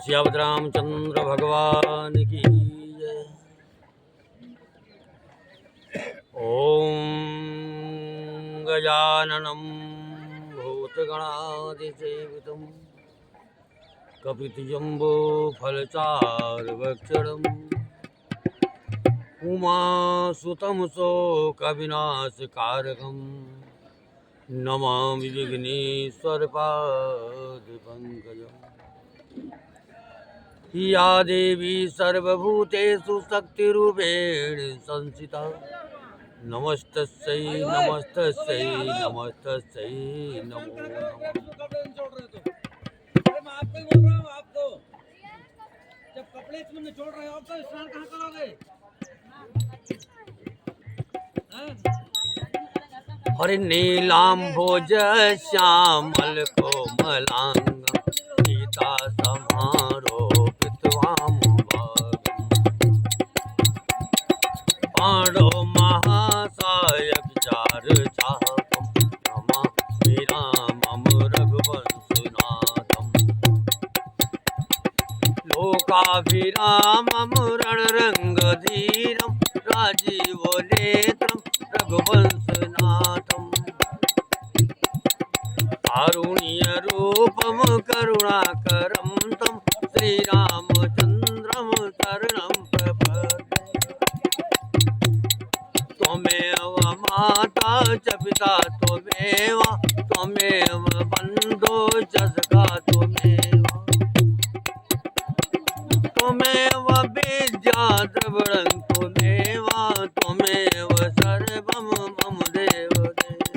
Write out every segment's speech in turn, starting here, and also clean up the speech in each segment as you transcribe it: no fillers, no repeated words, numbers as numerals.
श्यावत रामचंद्र भगवान की जय। ओम गजाननं भूतगणाधिसेवितं कपितजम्बोफलचारुभक्षणम् उमासुतं शोकविनाशकारकं नमामि विघ्नेश्वरपादपङ्कजम्। या देवी सर्वभूतेषु शक्तिरूपेण संस्थिता नमस्तस्यै नमस्तस्यै नमस्तस्यै नमो नमः। मैं आपको ही बोल रहा हूँ। आपको जब कपड़े इसमें निचोड़ रहे हो आप तो स्नान कहाँ करोगे? हरि नीलाम्भोज श्यामल कोमलांगं सीता समारोपित वामभागं पांडव महासायक जार चापं नमामि रामं रघुवंशनाथं लोकाभिरामं रणरंगधीरं राजीवनेत्रं रघुवंशनाथं कारुण्यरूपं करुणाकरं तं श्रीरामचन्द्रं शरणं प्रपद्ये। त्वमेव माता च पिता त्वमेव त्वमेव बन्धो च सखा त्वमेव त्वमेव विद्या द्रविणं त्वमेव त्वमेव सर्वं मम देवदेव।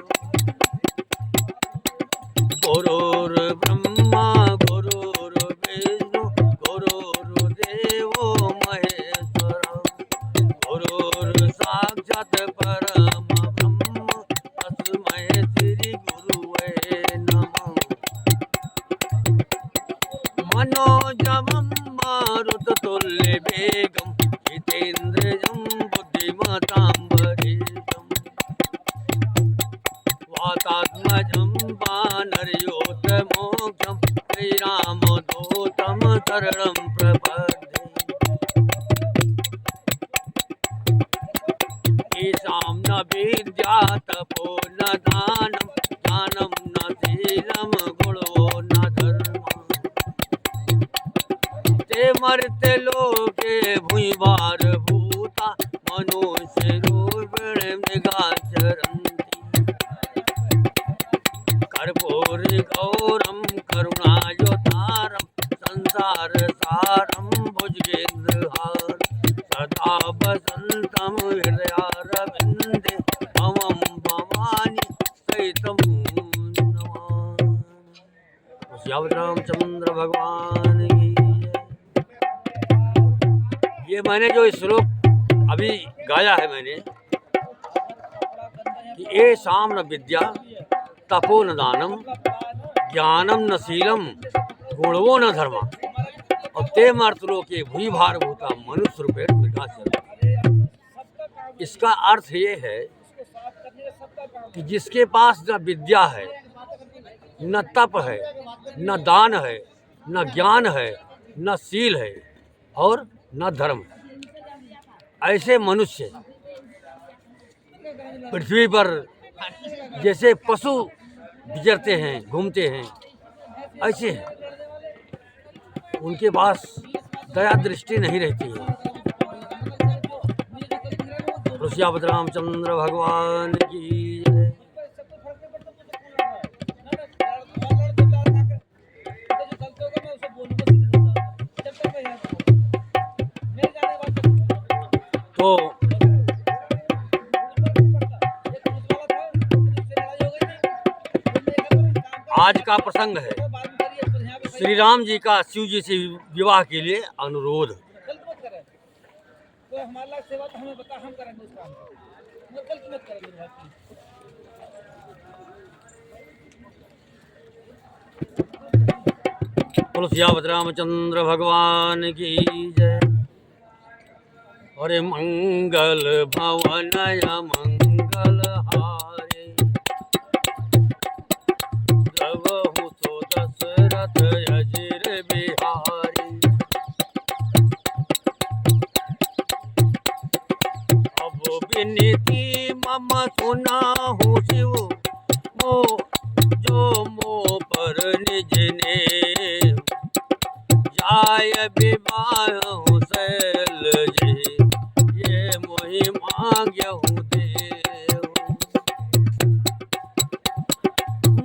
गुरुर्ब्रह्मा गुरुर्विष्णु गुरुर्देवो महेश्वरः गुरुर्साक्षात् परमब्रह्म तस्मै श्री गुरुवे नमः। मनोजवं मारुततुल्यवेगं जितेन्द्रियं बुद्धिमतां वरिष्ठं वातात्मजं वानरयोतमोक्षं श्रीरामदूतं शरणं प्रपद्ये। येषां न विद्या तपो न दानं दानं न शीलं गुणो न धर्मः ते मर्त्य लोके भूमिभार भूता मनुष्यरूपेण मृगाचरन्ति कर्पूरि गौरं करुणावतारं संसारसारं भुजगेन्द्रहारं सदा वसन्तं हृदयारविन्दे भवं भवानी सहितं नमामि। श्यावत रामचंद्र भगवान की। ये मैंने जो श्लोक अभी गाया है मैंने कि ये शाम न विद्या तपो न दानम ज्ञानम न शीलम गुणवो न धर्म और ते मर्तलोके भूमि भार भूता मनुष्य रूपेण मृगाचरन्ति। इसका अर्थ ये है कि जिसके पास न विद्या है न तप है न दान है न ज्ञान है न शील है और न धर्म, ऐसे मनुष्य पृथ्वी पर जैसे पशु विचरते हैं घूमते हैं ऐसे हैं। उनके पास दया दृष्टि नहीं रहती है। श्यावत रामचंद्र भगवान की जय। तो आज का प्रसंग है श्री राम जी का शिव जी से विवाह के लिए अनुरोध। बोलो श्यावत रामचंद्र भगवान की जय। अरे मंगल भवनय मंगल हारे द्रवहु सो दशरथ अजिर बिहारी विनती मम सुनाहु शिव मो जो मो पर निज ने जाय विवाह शैल जे ये मोहि मांग्यहु देव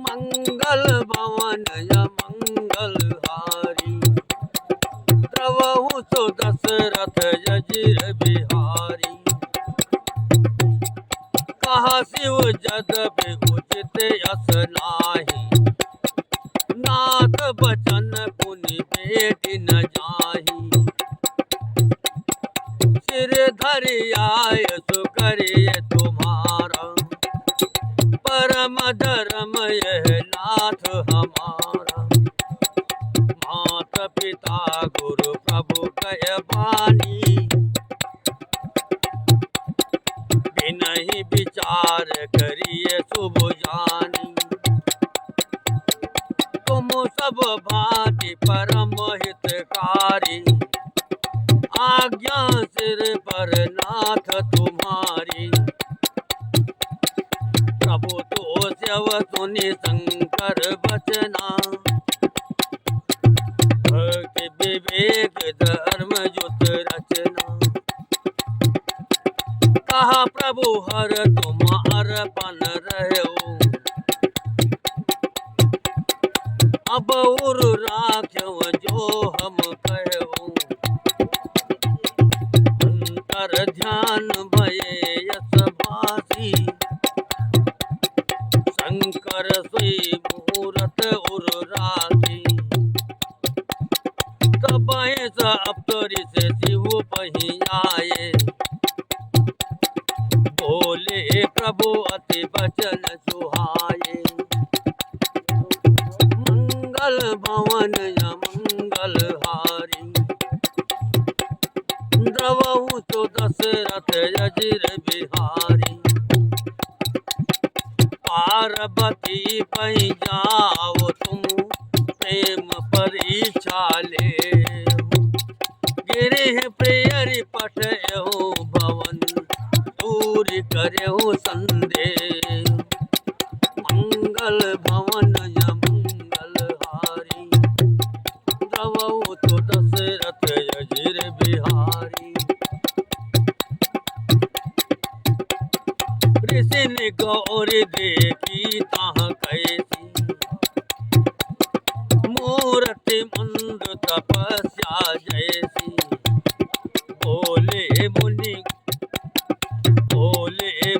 मंगल भवन या मंगल हारी द्रवहु सो दशरथ जजिर बिहारी कहा शिव जदपि उचित यस नाही नाथ बचन पुनि बेटी न जाही सिर धरि आय सुकरिय तुम्हारा परम धर्म यह नाथ हमारा मात पिता गुरु प्रभु कह बानी बिनहि विचार करिए शुभ जानी तुम सब भांति परम हितकारी आज्ञा सिर पर नाथ तुम्हारी प्रभु तो सेव सुनि शंकर बचना भक्ति विवेक धर्म जुत रचना कहा प्रभु हर तुम अर्पण रहो अब उर राख्यो जो हम कहो अंतर ध्यान भये यस भासी शंकर सोई मूरत उर राखी तब अप्तरी से शिव पही आए बोले प्रभु अति बचन सुहाए मंगल भवन या मंगल हारी द्रवहु तो दशरथ जजिर बिहारी पार्वती पही जाओ तुम प्रेम परीक्षा ले गिरिह प्रियरि पठयहु भवन दूर करहु संदेह मंगल भवन या मंगल हारी द्रवहु तो दशरथ जजिर बिहारी ऋषि ने गौर देखी ताह कैसी मूर्ति मंद तपस्या जैसी बोले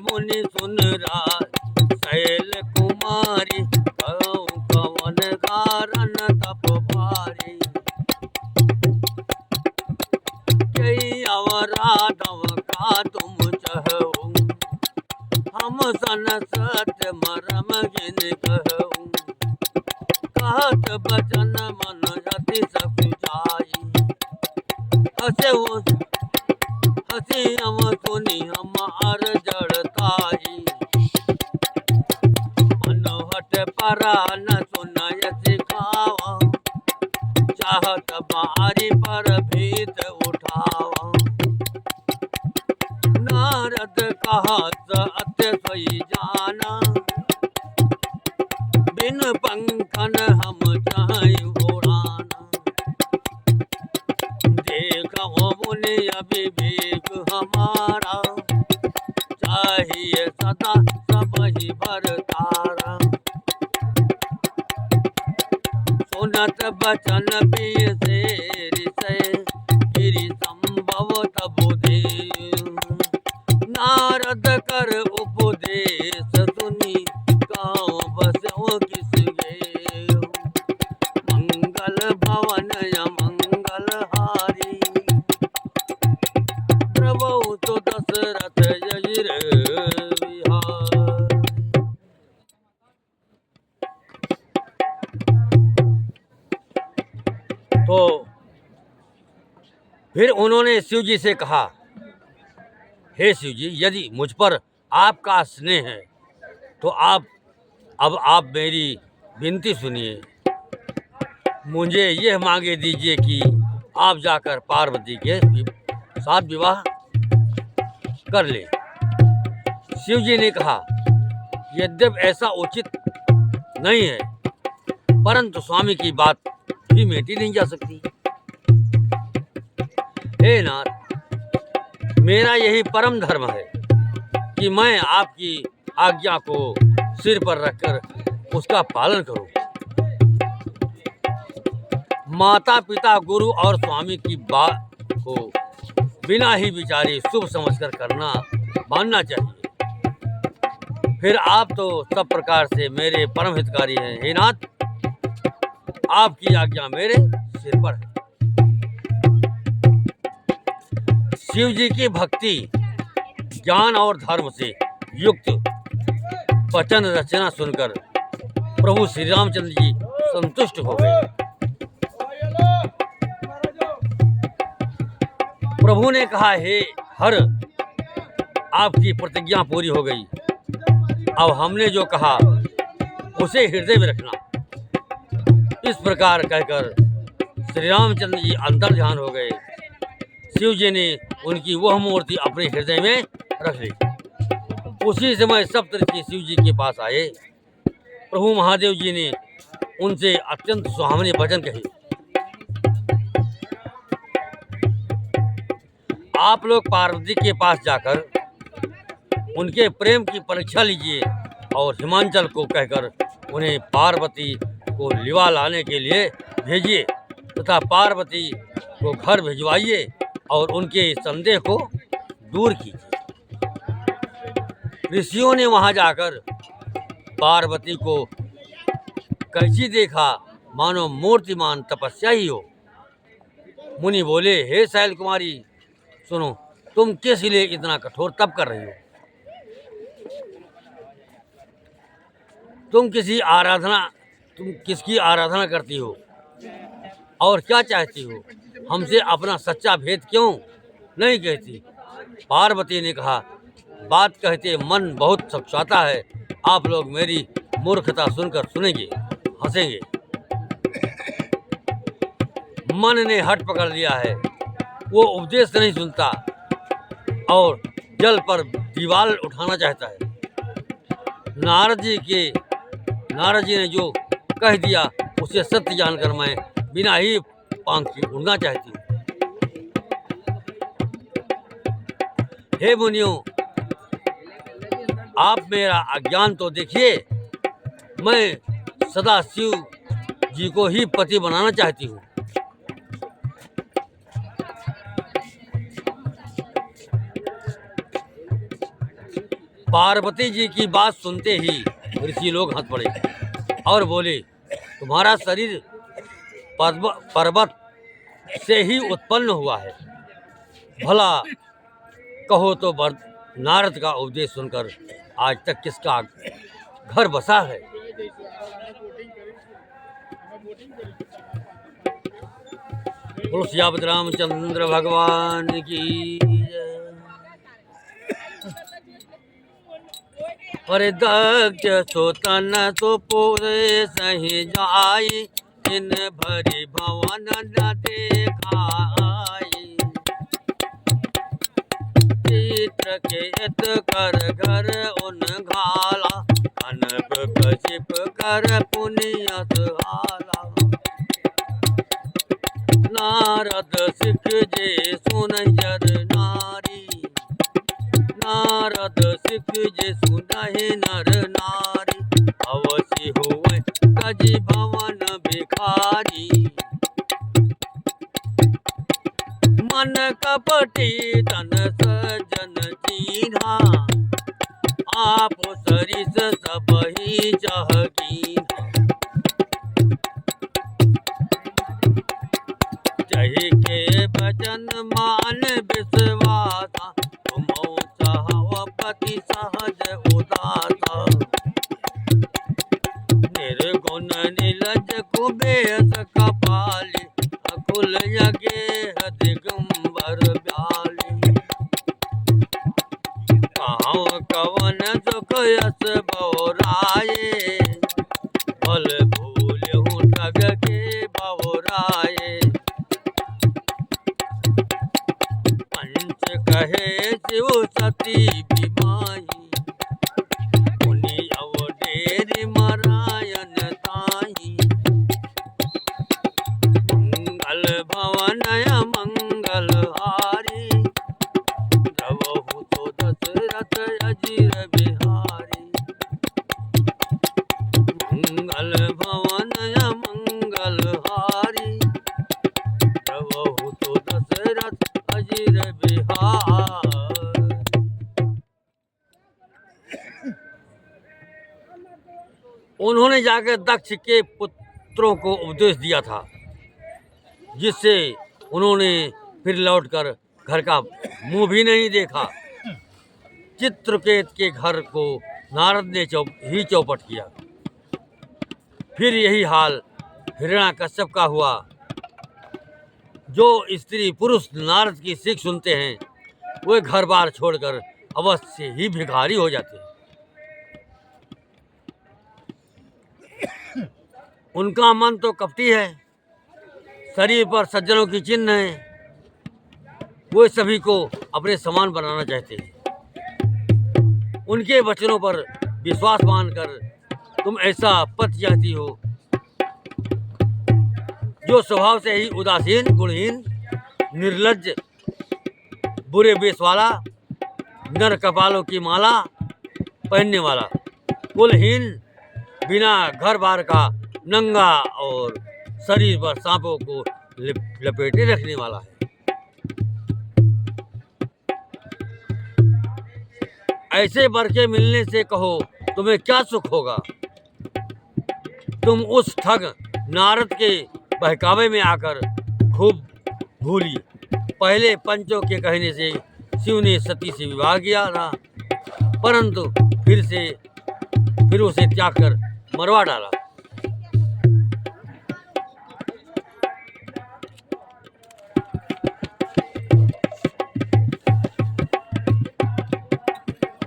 मुनि सुन राज शैल कुमारी कहूँ कवन कारण तप भारी कई अवराधव का तुम चहु हम सन सत्य मरम गिन कहूँ कहत बचन मन अति सकुचाई हसी हम सुनी हमार जड़ताई मनोहट परा न सुनय सिखावा चाहत बारी पर भीत उठावा नारद कहत अत्य सोई जाना बिन पंखन हम चाहे उड़ाना देखो मुनि अविवेक हमारा चाहिए सदा सब ही भरतारा सुनत बचन पिय से ऋषय गिरि संभव तबुधे नारद कर उपदेश सुनी गाँव बसो किस गे मंगल भवन या मंगल हारी द्रवहु तो दशरथ जजिर बिहारी। तो फिर उन्होंने शिव जी से कहा, हे शिव जी, यदि मुझ पर आपका स्नेह है तो अब आप मेरी विनती सुनिए। मुझे यह मांगे दीजिए कि आप जाकर पार्वती के साथ विवाह कर लें। शिव जी ने कहा, यद्यप ऐसा उचित नहीं है, परंतु स्वामी की बात भी मेटी नहीं जा सकती। हे नाथ, मेरा यही परम धर्म है कि मैं आपकी आज्ञा को सिर पर रखकर उसका पालन करूं। माता पिता, गुरु और स्वामी की बात को बिना ही विचारे शुभ समझकर करना मानना चाहिए। फिर आप तो सब प्रकार से मेरे परम हितकारी हैं। हे नाथ, आपकी आज्ञा मेरे सिर पर है। शिव जी की भक्ति, ज्ञान और धर्म से युक्त वचन रचना सुनकर प्रभु श्री रामचंद्र जी संतुष्ट हो गए। प्रभु ने कहा, हे हर, आपकी प्रतिज्ञा पूरी हो गई। अब हमने जो कहा उसे हृदय में रखना। इस प्रकार कहकर श्री रामचंद्र जी अंतर ध्यान हो गए। शिव जी ने उनकी वह मूर्ति अपने हृदय में रख ली। उसी समय सप्तऋषि शिव जी के पास आए। प्रभु महादेव जी ने उनसे अत्यंत सुहावने वचन कहे। आप लोग पार्वती के पास जाकर उनके प्रेम की परीक्षा लीजिए और हिमांचल को कहकर उन्हें पार्वती को लिवा लाने के लिए भेजिए तथा पार्वती को घर भिजवाइए और उनके संदेह को दूर कीजिए। ऋषियों ने वहां जाकर पार्वती को कैसी देखा, मानो मूर्तिमान तपस्या ही हो। मुनि बोले, हे शैल कुमारी, सुनो, तुम किस लिए इतना कठोर तप कर रही हो? तुम किसकी आराधना करती हो और क्या चाहती हो? हमसे अपना सच्चा भेद क्यों नहीं कहती? पार्वती ने कहा, बात कहते मन बहुत सकुचाता है। आप लोग मेरी मूर्खता सुनकर सुनेंगे, हंसेंगे। मन ने हट पकड़ लिया है, वो उपदेश नहीं सुनता और जल पर दीवार उठाना चाहता है। नारद जी ने जो कह दिया उसे सत्य जानकर मैं बिना ही पांख के उड़ना चाहती हूँ। हे मुनियों, आप मेरा अज्ञान तो देखिए। मैं सदा शिव जी को ही पति बनाना चाहती हूँ। पार्वती जी की बात सुनते ही ऋषि लोग हंस पड़े और बोले, तुम्हारा शरीर पर्वत से ही उत्पन्न हुआ है। भला कहो तो नारद का उपदेश सुनकर आज तक किसका घर बसा है? बोलो सियापति रामचंद्र भगवान की जय। पर दक्ष सोतन तो पूरे सही जाई, इन भरी भवन न देखाई। चित्रकेत कर घर उन घाला, अनप कशिप कर पुनियत हाला। नारद सिख जे सुन जर नारी, नारद सिख जे सुनहि नर नारी। अवश्य हुए कजी भवन भिखारी, मन कपटी तन सज्जन कीन्हा। आप सरिस सबहि चहकीन्हा। जहि के भजन मान विश्वासा, तुमौ चाहव पति सहज उदासा। निर्गुण निलज कुबेश कपाली, अकुल यज्ञ दिगंबर ब्याली। कहाँ कवन सुख यस बहुराये, फल भूलहु ठग के बहुराये। पंच कहे शिव सती बिमाई, विहार। उन्होंने जाकर दक्ष के पुत्रों को उपदेश दिया था, जिससे उन्होंने फिर लौटकर घर का मुंह भी नहीं देखा। चित्रकेत के घर को नारद ने चौपट किया। फिर यही हाल हिरण्याकश्यप का हुआ। जो स्त्री पुरुष नारद की सीख सुनते हैं, वे घर बार छोड़कर अवश्य ही भिखारी हो जाते हैं। उनका मन तो कपटी है, शरीर पर सज्जनों की चिन्ह है। वे सभी को अपने समान बनाना चाहते हैं। उनके वचनों पर विश्वास मानकर तुम ऐसा पति चाहती हो जो स्वभाव से ही उदासीन, गुणहीन, निर्लज्ज, बुरे वेश वाला, नर कपालों की माला पहनने वाला, कुलहीन, बिना घर बार का, नंगा और शरीर पर सांपों को लपेटे रखने वाला है। ऐसे वर के मिलने से कहो तुम्हें क्या सुख होगा। तुम उस ठग नारद के बहकावे में आकर खूब भूली। पहले पंचों के कहने से शिव ने सती से विवाह किया था, परंतु फिर उसे त्याग कर मरवा डाला।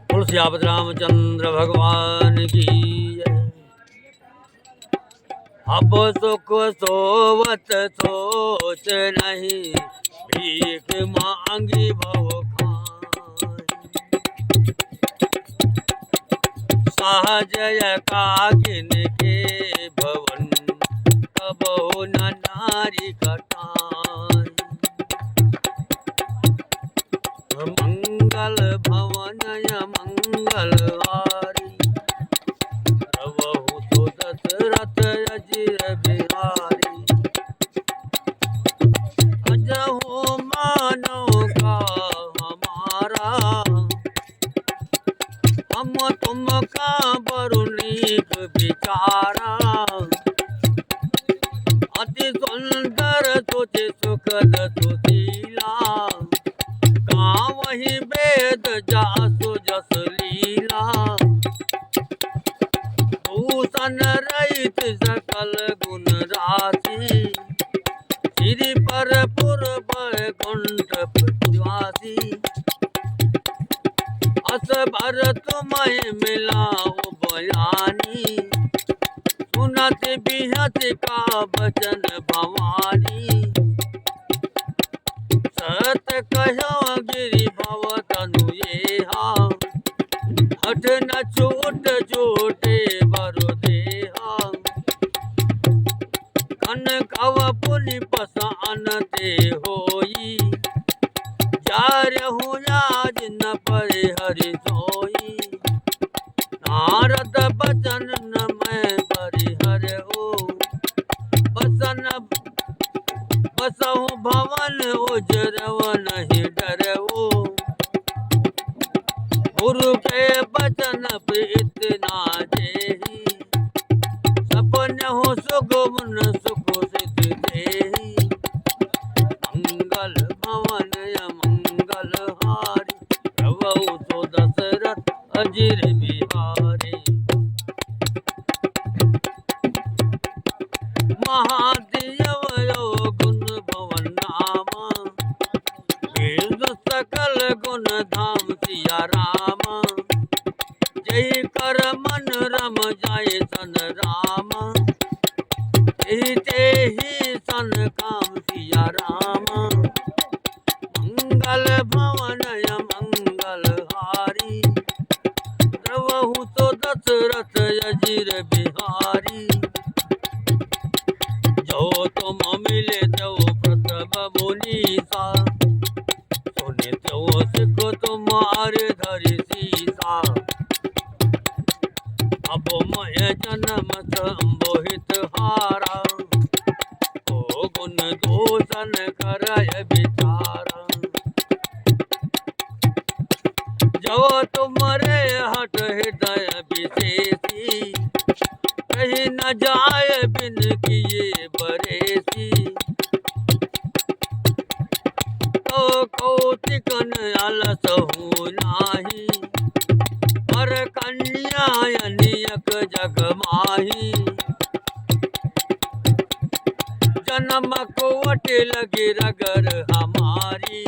तुलसीपति रामचंद्र भगवान की जय। अब सुख सोवत सोच नहीं, भीख मांगी भव खान। सहज काकिन के भवन, कबहु न नारी कटान। मंगल भवन मंगल हारी, रवहु तो दशरथ अजिर बिहारी। अजहु मानो का हमारा, हम तुमका बरु नीक विचारा। अति सुंदर तुझ सुखद सुशीला, वही वेद जासु जस लीला। भूषण रहित सकल गुण राशि, श्री पर पूर्व कुंठ प्रतिवासी। अस भर तुम्हें मिलाओ बयानी, सुनत बिहत का वचन भवानी। सत कहो गिरि भव तनु येहा, हठ न छूट छूटे बरु देहा। कन कव पुनि पसान ते होई, जारहु आज न परे हरि सोई। नारद बचन न मैं परिहर हो, बसहु भवन उजरव नहीं डरवो। गुरु के बचन प्रीत ना जेहि, सपन हो सुगुन सुख सिद्ध देहि। मंगल भवन मंगल हारी, रवहु तो दशरथ अजिर बिहारी। महादेव गुण भवन नामा, वेद सकल गुण धाम सिया रामा। जय कर मन रम जाय सन रामा, तेहि सन काम सिया रामा। मंगल भवन मंगल हारी, रवहु तो दशरथ अजिर बिहारी। जो तुम मिले तो प्रथम मुनीसा, सुने तो सिख तुम्हारे धरि सीसा। अब मैं जन्म संबोहित हारा, ओ गुण दूषण करय विचारा। जब तुम्हारे हट हृदय विशेषी, कहीं न जाए बिन किए बरेसी। तो कौतिकन अलस हूँ नाही, पर कन्या अनियक जग माही। जन्म कोट लगी रगर हमारी,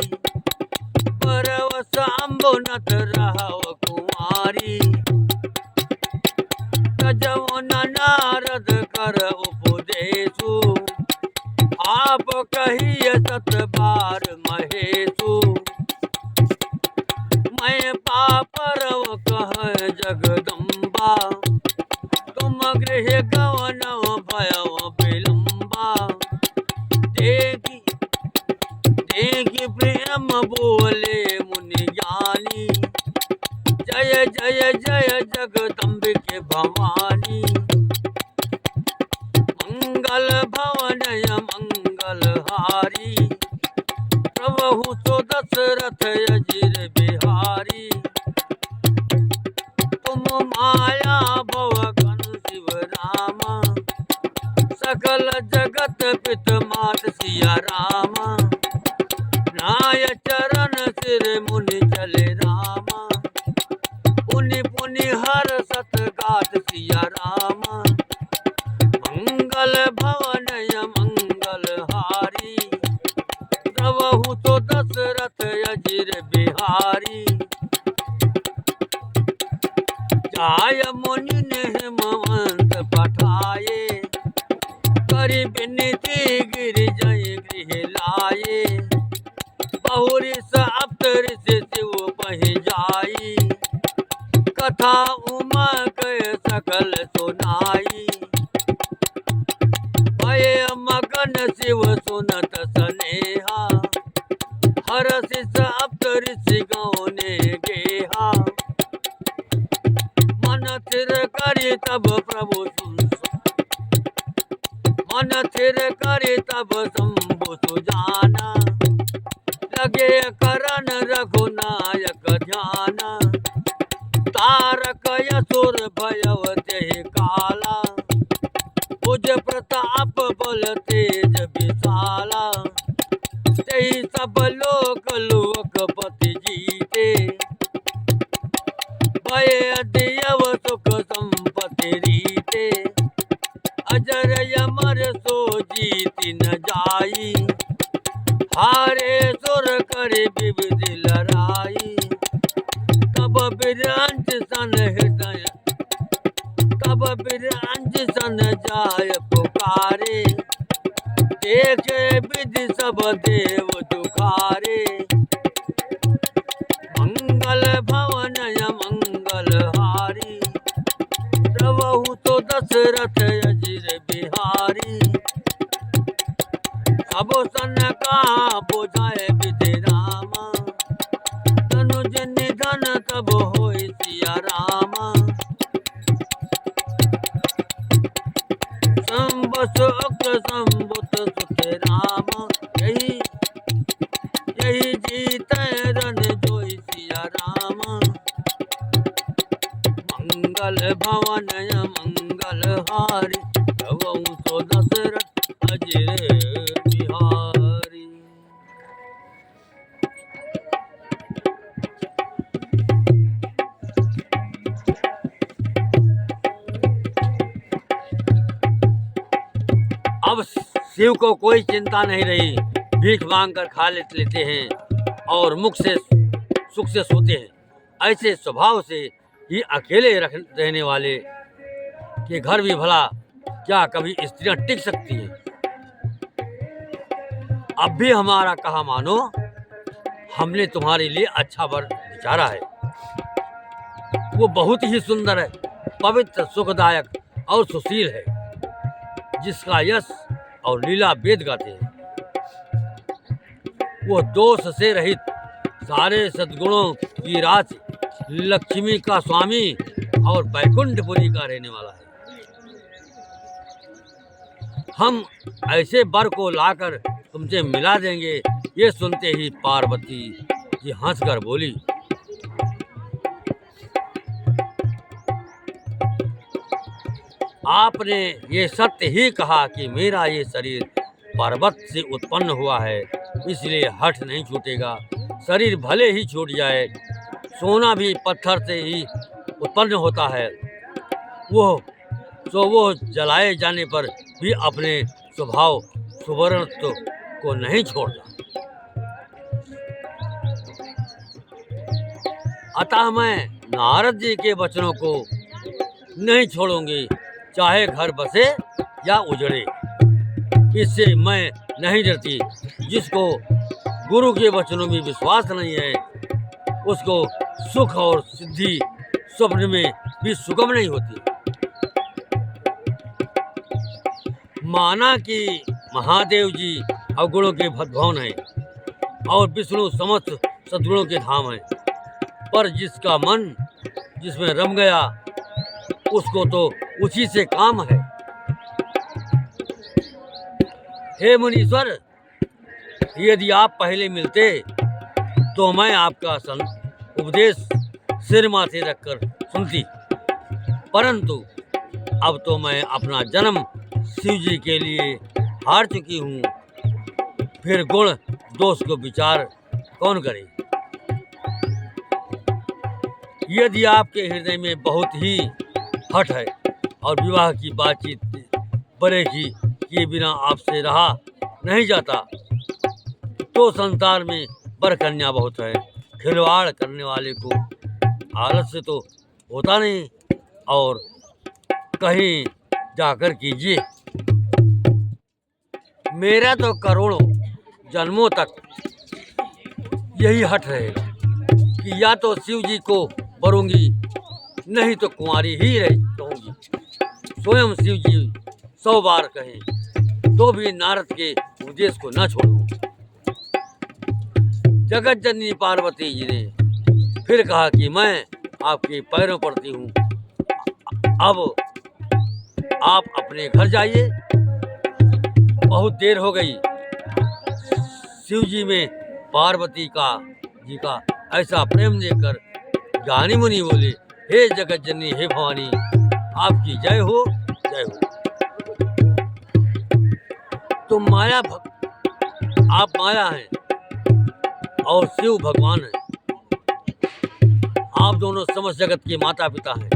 परवश अम्बुनत रहव कुमारी। तजवन नारद कर उपदेशु, आप कहिए सत बार महेशु। मैं पापरव कह जगदम्बा, तुम गृह गवन भयव विलम्बा। देखी देखी प्रेम बोले मुनि ज्ञानी, जय जय जय जगदम्बिके भवानी। मंगल भवनय मंगलहारी, प्रभु तो दशरथ अजिर बिहारी। तुम माया भवगन शिव रामा, सकल जगत पित मात सिया रामा। नाय चरण सिर मुनि चले रामा, पुनि पुनि हर सत गात सिया रामा। मंगल भवनय मंगलहारी, प्रभु तो दशरथ अजिर बिहारी। जाय मुनि ने हेमवंत पठाए, करि विनती गिरि जय गृह लाए। बहुरी सप्तऋषि शिव पहि जाई, कथा उमा कह सकल सुनाई। भय मगन शिव सुनत सनेहा, हरषि सप्तऋषि गौने गेहा। मन थिर करि तब प्रभु मन थिर करि तब शंभु सुजाना। लगे करन रघुनायक ध्याना, तारक असुर भयव तेहि काला। भुज प्रताप बल तेज विशाला, तेहि सब लोक लोकपति जीते। भय दियव सुख संपत्ति रीते, अजर अमर सो जीति न जाई। हारे सुर करे विविध लड़ाई, तब बिरंच सन हृदय तब बिरंच सन जाय पुकारे। देखे विधि सब देव दुखारे, मंगल भवनय मंगलहारी। प्रभु तो दशरथ अजिर बिहारी, सब सन का बुझाए विधि रामा। तनुज निधन तब होय सिया रामा, शंभुसुत शंभुत सुत रामा। यही जीत रन जोई सिया रामा। मंगल भवनय मंगलहारी, प्रभु तो दशरथ अजिर बिहारी। अब शिव को कोई चिंता नहीं रही, भीख मांगकर खा लेते हैं और मुख से सुख से सोते हैं। ऐसे स्वभाव से ही अकेले रहने वाले के घर भी भला क्या कभी स्त्रियां टिक सकती हैं? अब भी हमारा कहा मानो, हमने तुम्हारे लिए अच्छा वर विचारा है। वो बहुत ही सुंदर है, पवित्र, सुखदायक और सुशील है, जिसका यश और लीला वेद गाते हैं। वो दोष से रहित, सारे सद्गुणों की राशि, लक्ष्मी का स्वामी और बैकुंठपुरी का रहने वाला है। हम ऐसे वर को लाकर तुमसे मिला देंगे। ये सुनते ही पार्वती जी हंसकर बोली, आपने ये सत्य ही कहा कि मेरा ये शरीर पर्वत से उत्पन्न हुआ है, इसलिए हठ नहीं छूटेगा। शरीर भले ही छूट जाए, सोना भी पत्थर से ही उत्पन्न होता है, वो जलाए जाने पर भी अपने स्वभाव सुवर्णत्व को नहीं छोड़ता। अतः मैं नारद जी के वचनों को नहीं छोड़ूंगी, चाहे घर बसे या उजड़े। इससे मैं नहीं डरती। जिसको गुरु के वचनों में विश्वास नहीं है, उसको सुख और सिद्धि स्वप्न में भी सुगम नहीं होती। माना कि महादेव जी अवगुणों के भगवान हैं और विष्णु समस्त सद्गुणों के धाम हैं, पर जिसका मन जिसमें रम गया, उसको तो उसी से काम है। हे मुनीश्वर, यदि आप पहले मिलते तो मैं आपका उपदेश सिर माथे रखकर सुनती, परंतु अब तो मैं अपना जन्म शिव जी के लिए हार चुकी हूँ। फिर गुण दोष को विचार कौन करे। यदि आपके हृदय में बहुत ही हठ है और विवाह की बातचीत बड़ेगी किए बिना आपसे रहा नहीं जाता, तो संसार में वर कन्या बहुत है। खिलवाड़ करने वाले को आलस्य तो होता नहीं, और कहीं जाकर कीजिए। मेरा तो करोड़ों जन्मों तक यही हठ रहेगा कि या तो शिव जी को वरूंगी, नहीं तो कुंवारी ही रहूंगी। स्वयं शिव जी 100 बार कहें तो भी नारद के उपदेश को न छोड़ूं। जगत जननी पार्वती जी ने फिर कहा कि मैं आपके पैरों पड़ती हूँ, अब आप अपने घर जाइए, बहुत देर हो गई। शिव जी में पार्वती जी का ऐसा प्रेम देखकर ज्ञानी मुनि बोले, हे जगत जननी, हे भवानी, आपकी जय हो, जय हो। तो आप माया हैं और शिव भगवान हैं। आप दोनों समस्त जगत के माता पिता हैं।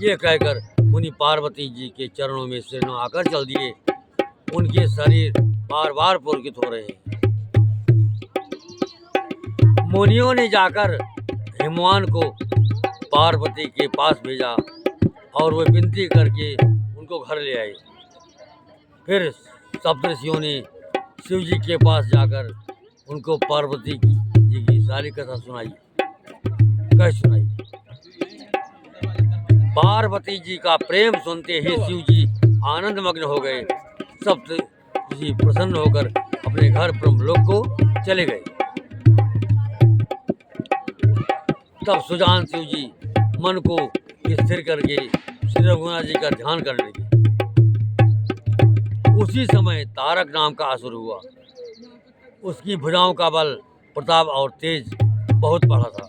ये कहकर मुनि पार्वती जी के चरणों में सिर नवाकर चल दिए। उनके शरीर बार बार पुलकित हो रहे हैं। मुनियों ने जाकर हिमवान को पार्वती के पास भेजा और वे विनती करके उनको घर ले आए। फिर सप्तऋषियों ने शिव जी के पास जाकर उनको पार्वती जी की सारी कथा सुनाई। पार्वती जी का प्रेम सुनते ही शिव जी आनंद मग्न हो गए। सप्तऋषि प्रसन्न होकर अपने घर ब्रह्मलोक को चले गए। तब सुजान शिव जी मन को स्थिर करके श्री रघुनाथ जी का ध्यान करने लगे। उसी समय तारक नाम का असुर हुआ। उसकी भुजाओं का बल, प्रताप और तेज बहुत बढ़ा था।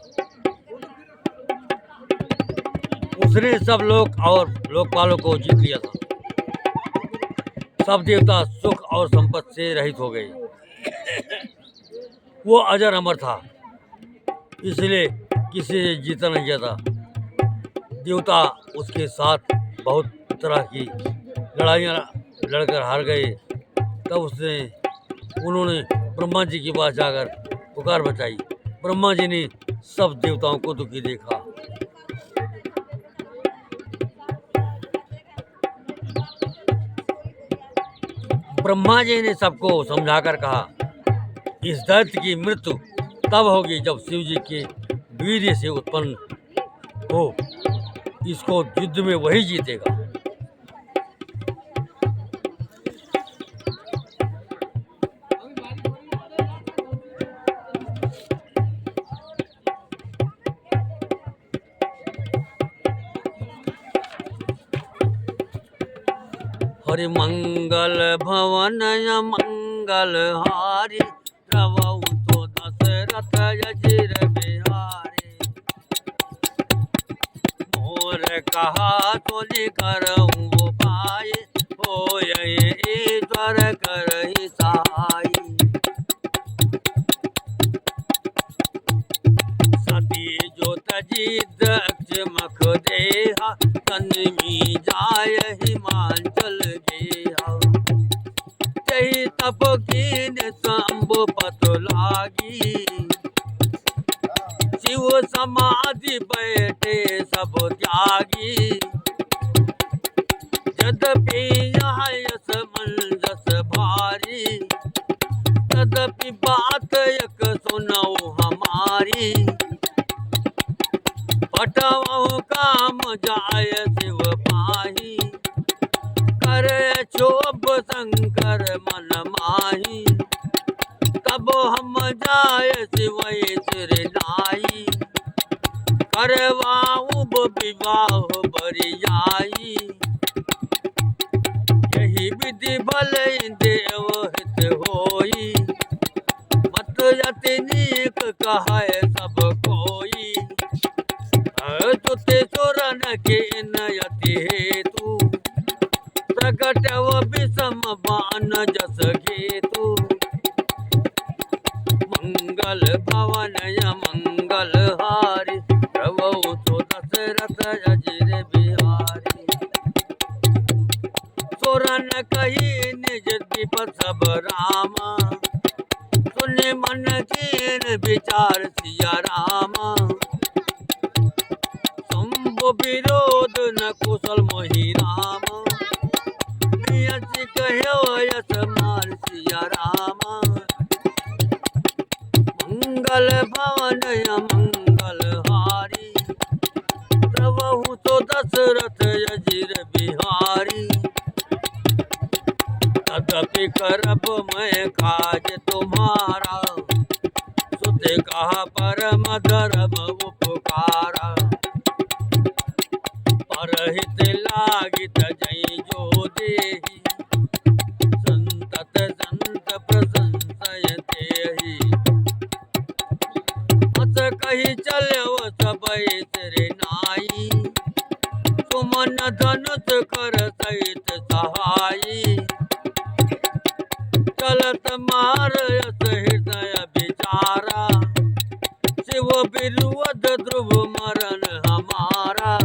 उसने सब लोक और लोकपालों को जीत लिया था। सब देवता सुख और संपत्ति से रहित हो गए। वो अजर अमर था, इसलिए किसी से जीता नहीं जाता। देवता उसके साथ बहुत तरह की लड़ाइयाँ लड़कर हार गए। तब उन्होंने ब्रह्मा जी के पास जाकर पुकार बचाई। ब्रह्मा जी ने सब देवताओं को दुखी देखा। ब्रह्मा जी ने सबको समझाकर कहा, इस दैत्य की मृत्यु तब होगी जब शिव जी के वीर्य से उत्पन्न हो। इसको युद्ध में वही जीतेगा। हरि मंगल भवन मंगल हारी, रवौ तो दशरथ अजीर बिहारी। मोर कहा सुनि करऊँ उपाय, होय ईश्वर करहि सहाय। सती जो तजी दक्ष मख देहा, तन्मी जाय हिमांचल गेहा। जहि तप कीन शंभु पथ लागी, शिव समाधि बैठे सब त्यागी। यद्यपि यहाँ यस मंजस भारी, तदपि बात एक सुनऊ हमारी। पटवहु काम जाय शिव पाही, करे क्षोभ शंकर मन माही। तब हम जाय शिवै सिर नाई, करवाऊँ विवाह बरियाई। यही विधि भले देव हित होई, मत यति नीक कहे सब कोई। तुते सुरन के नयति हेतु, प्रगटव विषम बाण जस घेतु। मंगल भवन मंगल हारी, प्रभु तो दशरथ अजिर बिहारी। सुरन कही निज विपद सब रामा, सुनि मन कीन विचार सिया रामा। शंभु विरोध न कुशल मोहि रामा, नियति कह्यो यस मार सिया रामा। मंगल भवन मंगल हारी, प्रभु तो दशरथ अजिर बिहारी। तदपि करब मैं काज तुम्हारा, सुत कहा परम धर्म उपकारा। परहित लागित जई जो देहि, संतत संत प्रशंसय तेहि। हस कही चलव सबय सिर नाई, सुमन धनुष कर सहित सहाई। चलत मारयस हृदय विचारा, शिव विरुद्ध ध्रुव मरण हमारा।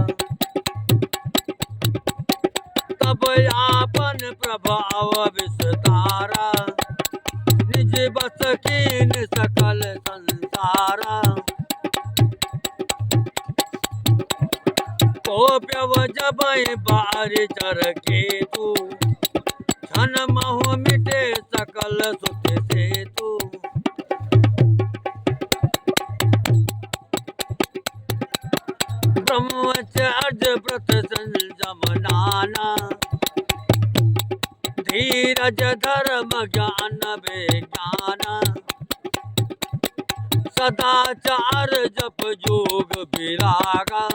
तब आपन प्रभाव विस्तारा, निज बस कीन सकल संसारा। कोप्यव जबै बारि चर केतु, क्षण महु मिटे सकल सुत सेतु। ब्रह्मचर्य व्रत संयम नाना, धीरज धर्म ज्ञान विज्ञान। सदाचार जप योग विरागा,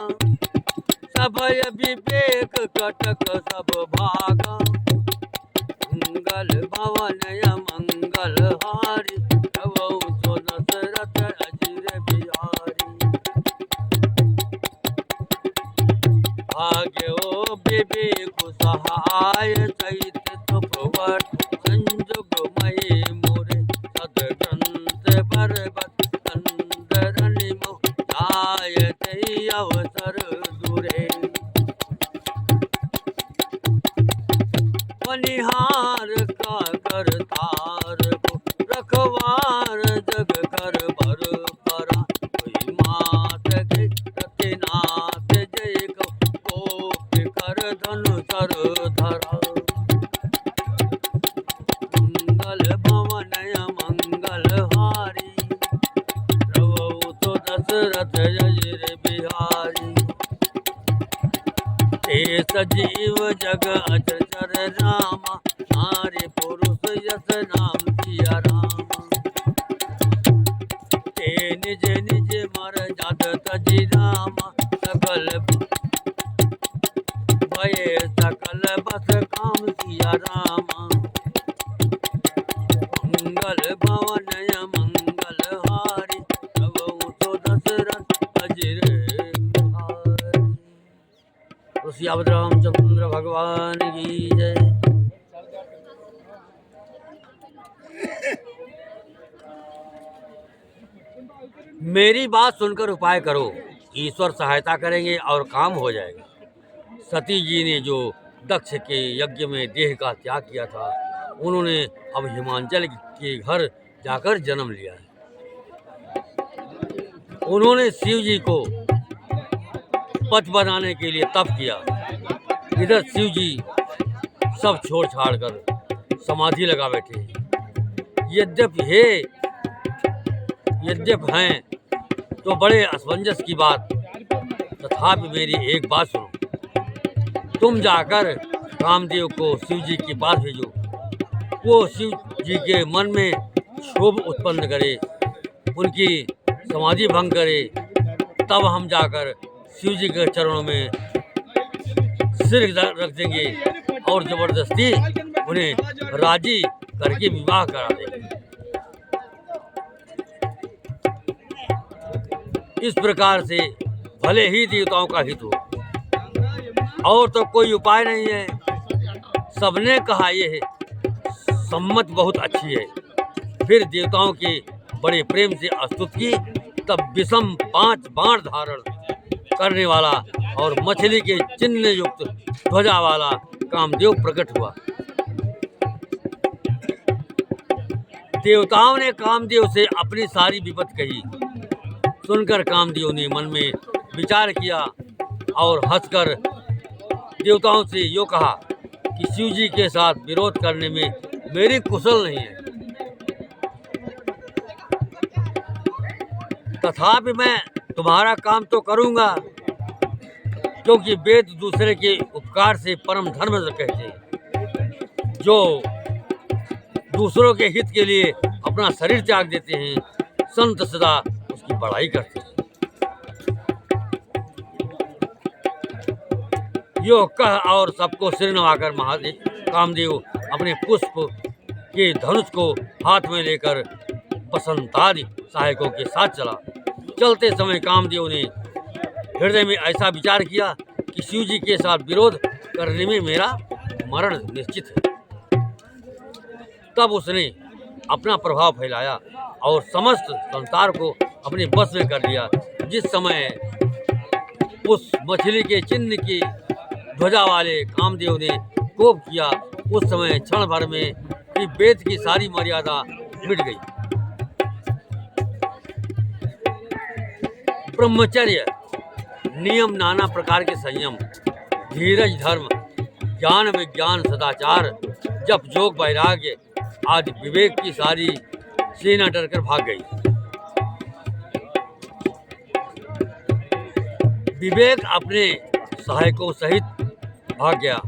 सभय विवेक कटक सब भागा। मंगल भवन मंगल हारी, प्रभु तो दशरथ अजिर बिहारी। भाग्यो विवेक सहाय, चैत सुप्रवट संजुग महि मोरे। सदग्रंथ पर्वत कंदरनि मोह, जायते अवसर दूरे। बनिहार का करतार को, रखवार जग कर भर परा। कोई मात गए रतिनाथ जय को, कोप कर धनु सर धरा। मंगल भवन मंगल हारी, प्रभु तो दशरथ अजिर बिहारी। ते सजीव जग अचर रामा, नारी पुरुष यस नाम सिया रामा। ते निज निज मर जात तजी रामा, सकल भये सकल बस काम सिया रामा। मंगल भवन मंगल हारी, प्रभु तो दशरथ अजिर बिहारी। सियावत रामचंद्र भगवान की जय। मेरी बात सुनकर उपाय करो, ईश्वर सहायता करेंगे और काम हो जाएगा। सती जी ने जो दक्ष के यज्ञ में देह का त्याग किया था, उन्होंने अब हिमांचल के घर जाकर जन्म लिया है। उन्होंने शिव जी को पति बनाने के लिए तप किया। इधर शिव जी सब छोड़ छाड़ कर समाधि लगा बैठे। यद्यप हैं तो बड़े असमंजस की बात, तथापि मेरी एक बात सुनो। तुम जाकर कामदेव को शिव जी के पास भेजो। वो शिव जी के मन में क्षोभ उत्पन्न करे, उनकी समाधि भंग करे, तब हम जाकर शिव जी के चरणों में सिर रख देंगे और जबरदस्ती उन्हें राजी करके विवाह करा देंगे। इस प्रकार से भले ही देवताओं का हित हो, और तो कोई उपाय नहीं है। सबने कहा यह सम्मत बहुत अच्छी है। फिर देवताओं के बड़े प्रेम से स्तुति की। तब विषम 5 बाण धारण करने वाला और मछली के चिन्ह युक्त ध्वजा वाला कामदेव प्रकट हुआ। देवताओं ने कामदेव से अपनी सारी विपत्ति कही। सुनकर कामदेव ने मन में विचार किया और हंसकर देवताओं से यो कहा कि शिव जी के साथ विरोध करने में मेरी कुशल नहीं है, तथापि मैं तुम्हारा काम तो करूंगा, क्योंकि वेद दूसरे के उपकार से परम धर्म कहते हैं। जो दूसरों के हित के लिए अपना शरीर त्याग देते हैं, संत सदा उसकी बड़ाई करते हैं। यो कह और सबको सिर नवाकर महादेव कामदेव अपने पुष्प के धनुष को हाथ में लेकर बसंतादि सहायकों के साथ चला। चलते समय कामदेव ने हृदय में ऐसा विचार किया कि शिव जी के साथ विरोध करने में मेरा मरण निश्चित है। तब उसने अपना प्रभाव फैलाया और समस्त संसार को अपने बस में कर लिया। जिस समय उस मछली के चिन्ह की ध्वजा वाले कामदेव ने कोप किया, उस समय क्षण भर में ही वेद की सारी मर्यादा मिट गई। ब्रह्मचर्य, नियम, नाना प्रकार के संयम, धीरज, धर्म, ज्ञान, विज्ञान, सदाचार, जप, जोग, वैराग्य आदि विवेक की सारी सेना डरकर भाग गई। विवेक अपने सहायकों सहित भाग गया।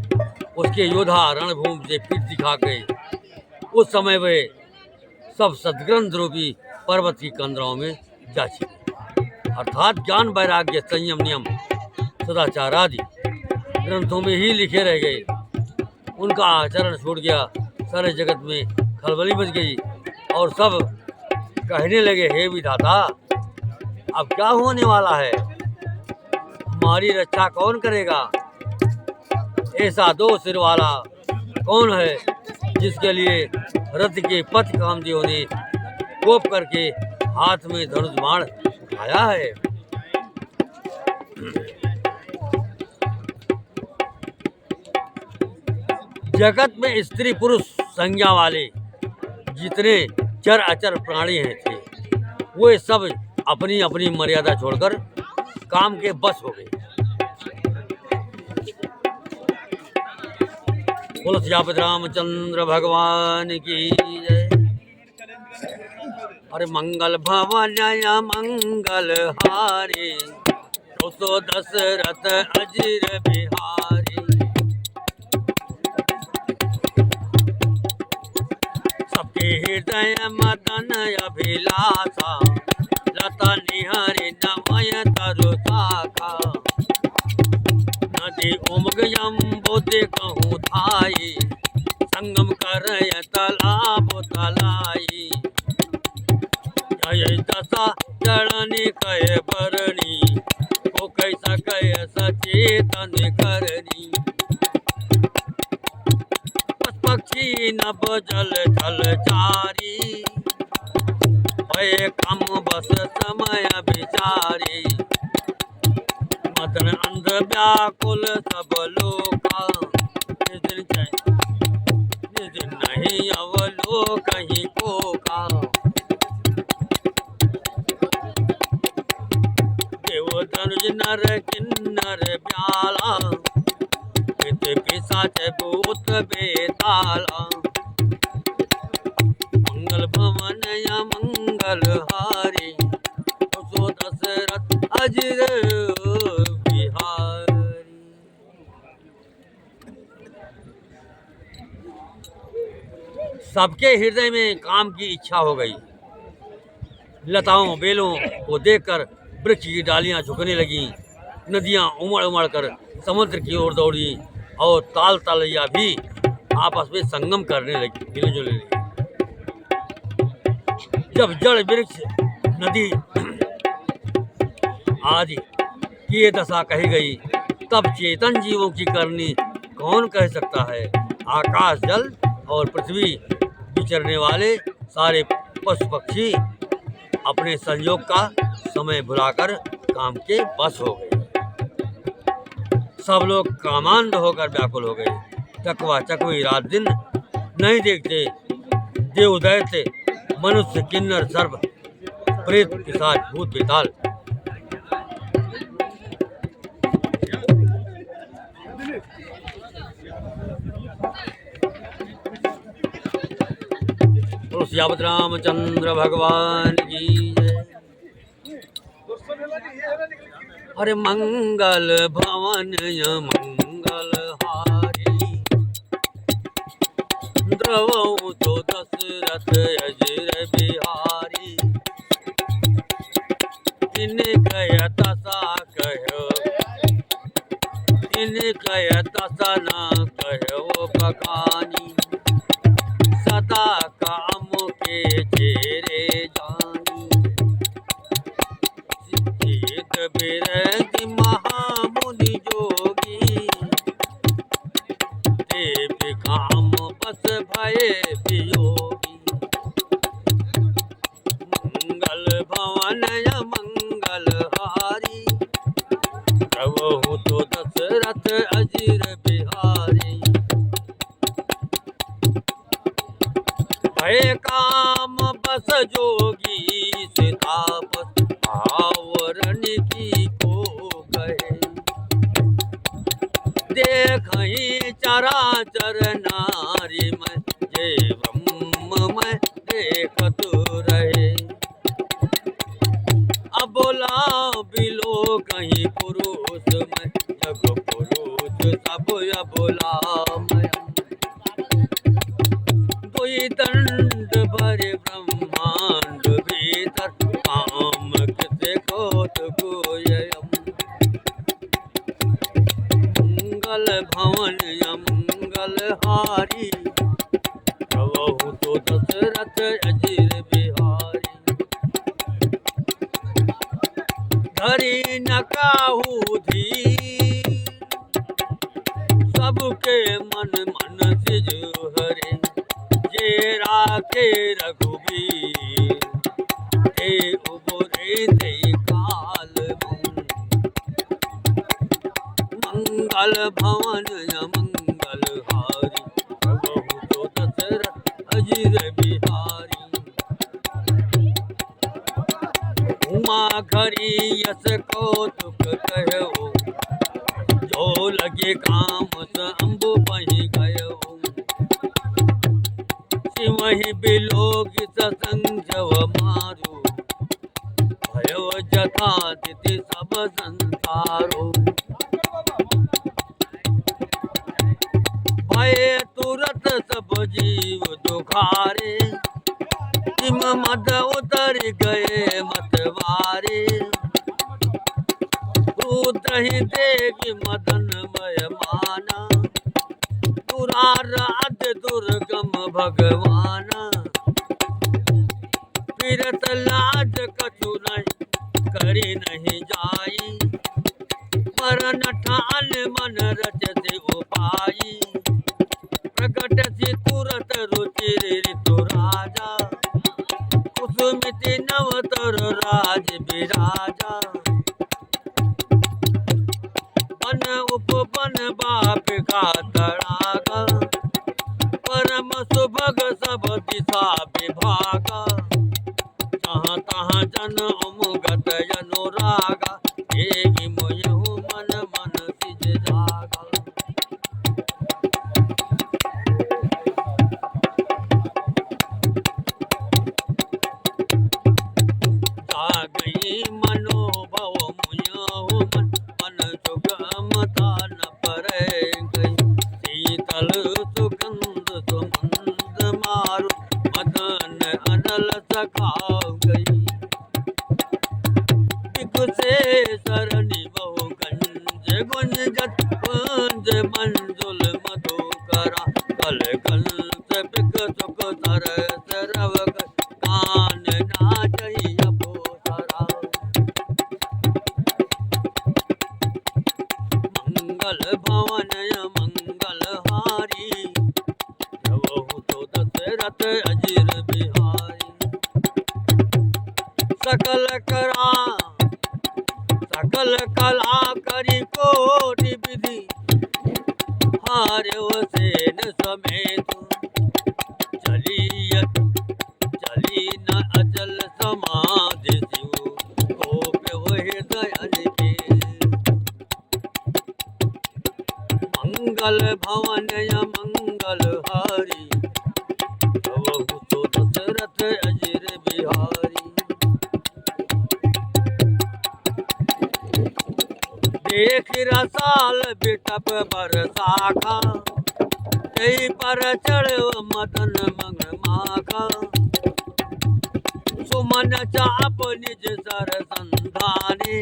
उसके योद्धा रणभूमि से पीठ दिखा गए। उस समय वे सब सदग्रंथ रूपी पर्वत की कंदराओं में जा छिपे। अर्थात ज्ञान, वैराग्य, संयम, नियम, सदाचार आदि ग्रंथों में ही लिखे रह गए। उनका आचरण छूट गया। सारे जगत में खलबली मच गई और सब कहने लगे, हे विधाता, अब क्या होने वाला है? हमारी रक्षा कौन करेगा? ऐसा 2 सिर वाला कौन है जिसके लिए रथ के पथ कामदेव ने कोप करके हाथ में धनुष बाण उठाया है? जगत में स्त्री पुरुष संज्ञा वाले जितने चर अचर प्राणी हैं थे, वे सब अपनी अपनी मर्यादा छोड़कर काम के बस हो गए। बोलो सियापति रामचंद्र भगवान की जय। अरे मंगल भवन मंगल हारे, तो दशरथ अजिर बिहारी। सबके हृदय मदन अभिलाषा, लता निहारे नमय तरु शाखा। नदी उमगयम बोधे कहूँ धाई, संगम करय तालाब तलाई। जय दशा चरणी कहे बरणी, ओ कैसा कह भय सचेतन करनी, पक्षी नभ जल थल चारी, भय कम बस समय विचारी, मदन अंध व्याकुल सब लोका, निज नहीं अवलोक कहीं को का, देव धनुज नर किन्नर ब्याला, पित पिशाच भूत बेताला, मंगल भवन या मंगल हारी, सो दशरथ अजिर बिहारी। सबके हृदय में काम की इच्छा हो गई। लताओं बेलों को देखकर वृक्ष की डालियां झुकने लगीं, नदियां उमड़ उमड़ कर समुद्र की ओर दौड़ी और ताल तलैया भी आपस में संगम करने लगी, मिले जुलने लगी। जब जड़ वृक्ष नदी आदि की ये दशा कही गई, तब चेतन जीवों की करनी कौन कह सकता है। आकाश जल और पृथ्वी विचरने वाले सारे पशु पक्षी अपने संयोग का समय भुलाकर काम के बस हो गए। सब लोग कामांध होकर व्याकुल हो गए। चकवा चकवी रात दिन नहीं देखते, देव दैत्य मनुष्य किन्नर सर्प प्रेत पिशाच भूत बेताल यावत रामचंद्र भगवान की जय। अरे मंगल भवन य मंगल हारी, द्रवौ तो दशरथ अजिर बिहारी, इन कह तसा कहो, इन कह तसा न कहो बखानी, सदा काम के चेरे जानी, सिद्धित बिरज महामुनि जोगी, देव काम बस भय वियोगी, मंगल भवन या मंगल हारी, प्रभु तो दशरथ अजिर बिहारी, भय काम बस जोगी, सितापस आवरण की को कहे, देखहि चराचर नारी में, ये ब्रह्म में देखत रहे, अबोला बिलो कहीं पुरुष में, जग पुरुष सब अबोला में, कोई दंड भरे ब्रह्मांड भीतर, काम किसे कोत कोयम, मंगल भवन या मंगल हारी, प्रभु तो दशरथ अजिर बिहारी, धरी न काहू धीर, सबके मन मन सिज हरे, ये राखे रघुबीर, हे उबरे ते काल मुन, मंगल भवन या मंगल हारी, प्रभु तो दशरथ अजिर बिहारी, उमा घरी यस कौतुक कहो, जो लगे काम स अम्बु पही गयो, वही बिलोग संजव मारो, भयो जथा तिथि सब संसारो, भय तुरत सब जीव दुखारे, तिम मद उतर गए मतवारे, रुद्र ही देवी मदन मय माना, दुराराध दुर्गम भगवान, फिरत लाज कछु नहीं करी नहीं जाई, पर न ठान मन रचते उपाई, प्रकट सी तुरत रुचिर ऋतु राजा, कुसुमिति नवतर राज विराजा। बन उपवन बाप का तड़ागा, परम सुभग सब दिशा विभागा, तहाँ तहाँ जन उमगत अनुरागा, एहि मोयहु मन मन सिज जागा। जागई मनोभव मुयहु मन, मन सुगमता न परै गई, शीतल सुगंध सुमंद मारु, मदन अनल सखा गई। से सरणी बहु गंज गुंजत, कुंज मंजुल मधुकरा, कल कंस बिक सुख सरस रवक, कान नाचई अपोसरा। मंगल भवन मंगल हारी, रवहु तो दशरथ अजिर बिहारी। सकल कला करी कोटि विधि, हार्यो सेन समेत, चली न अचल समाधि शिव, गोप्य हृदय अनिकेत। मंगल भवन मंगल हारी, रवहु तो दशरथ अजिर बिहारी। देख रसाल बिटप बरसाखा, कई पर चढ़ मदन मंग माखा, सुमन चाप निज सर संधाने,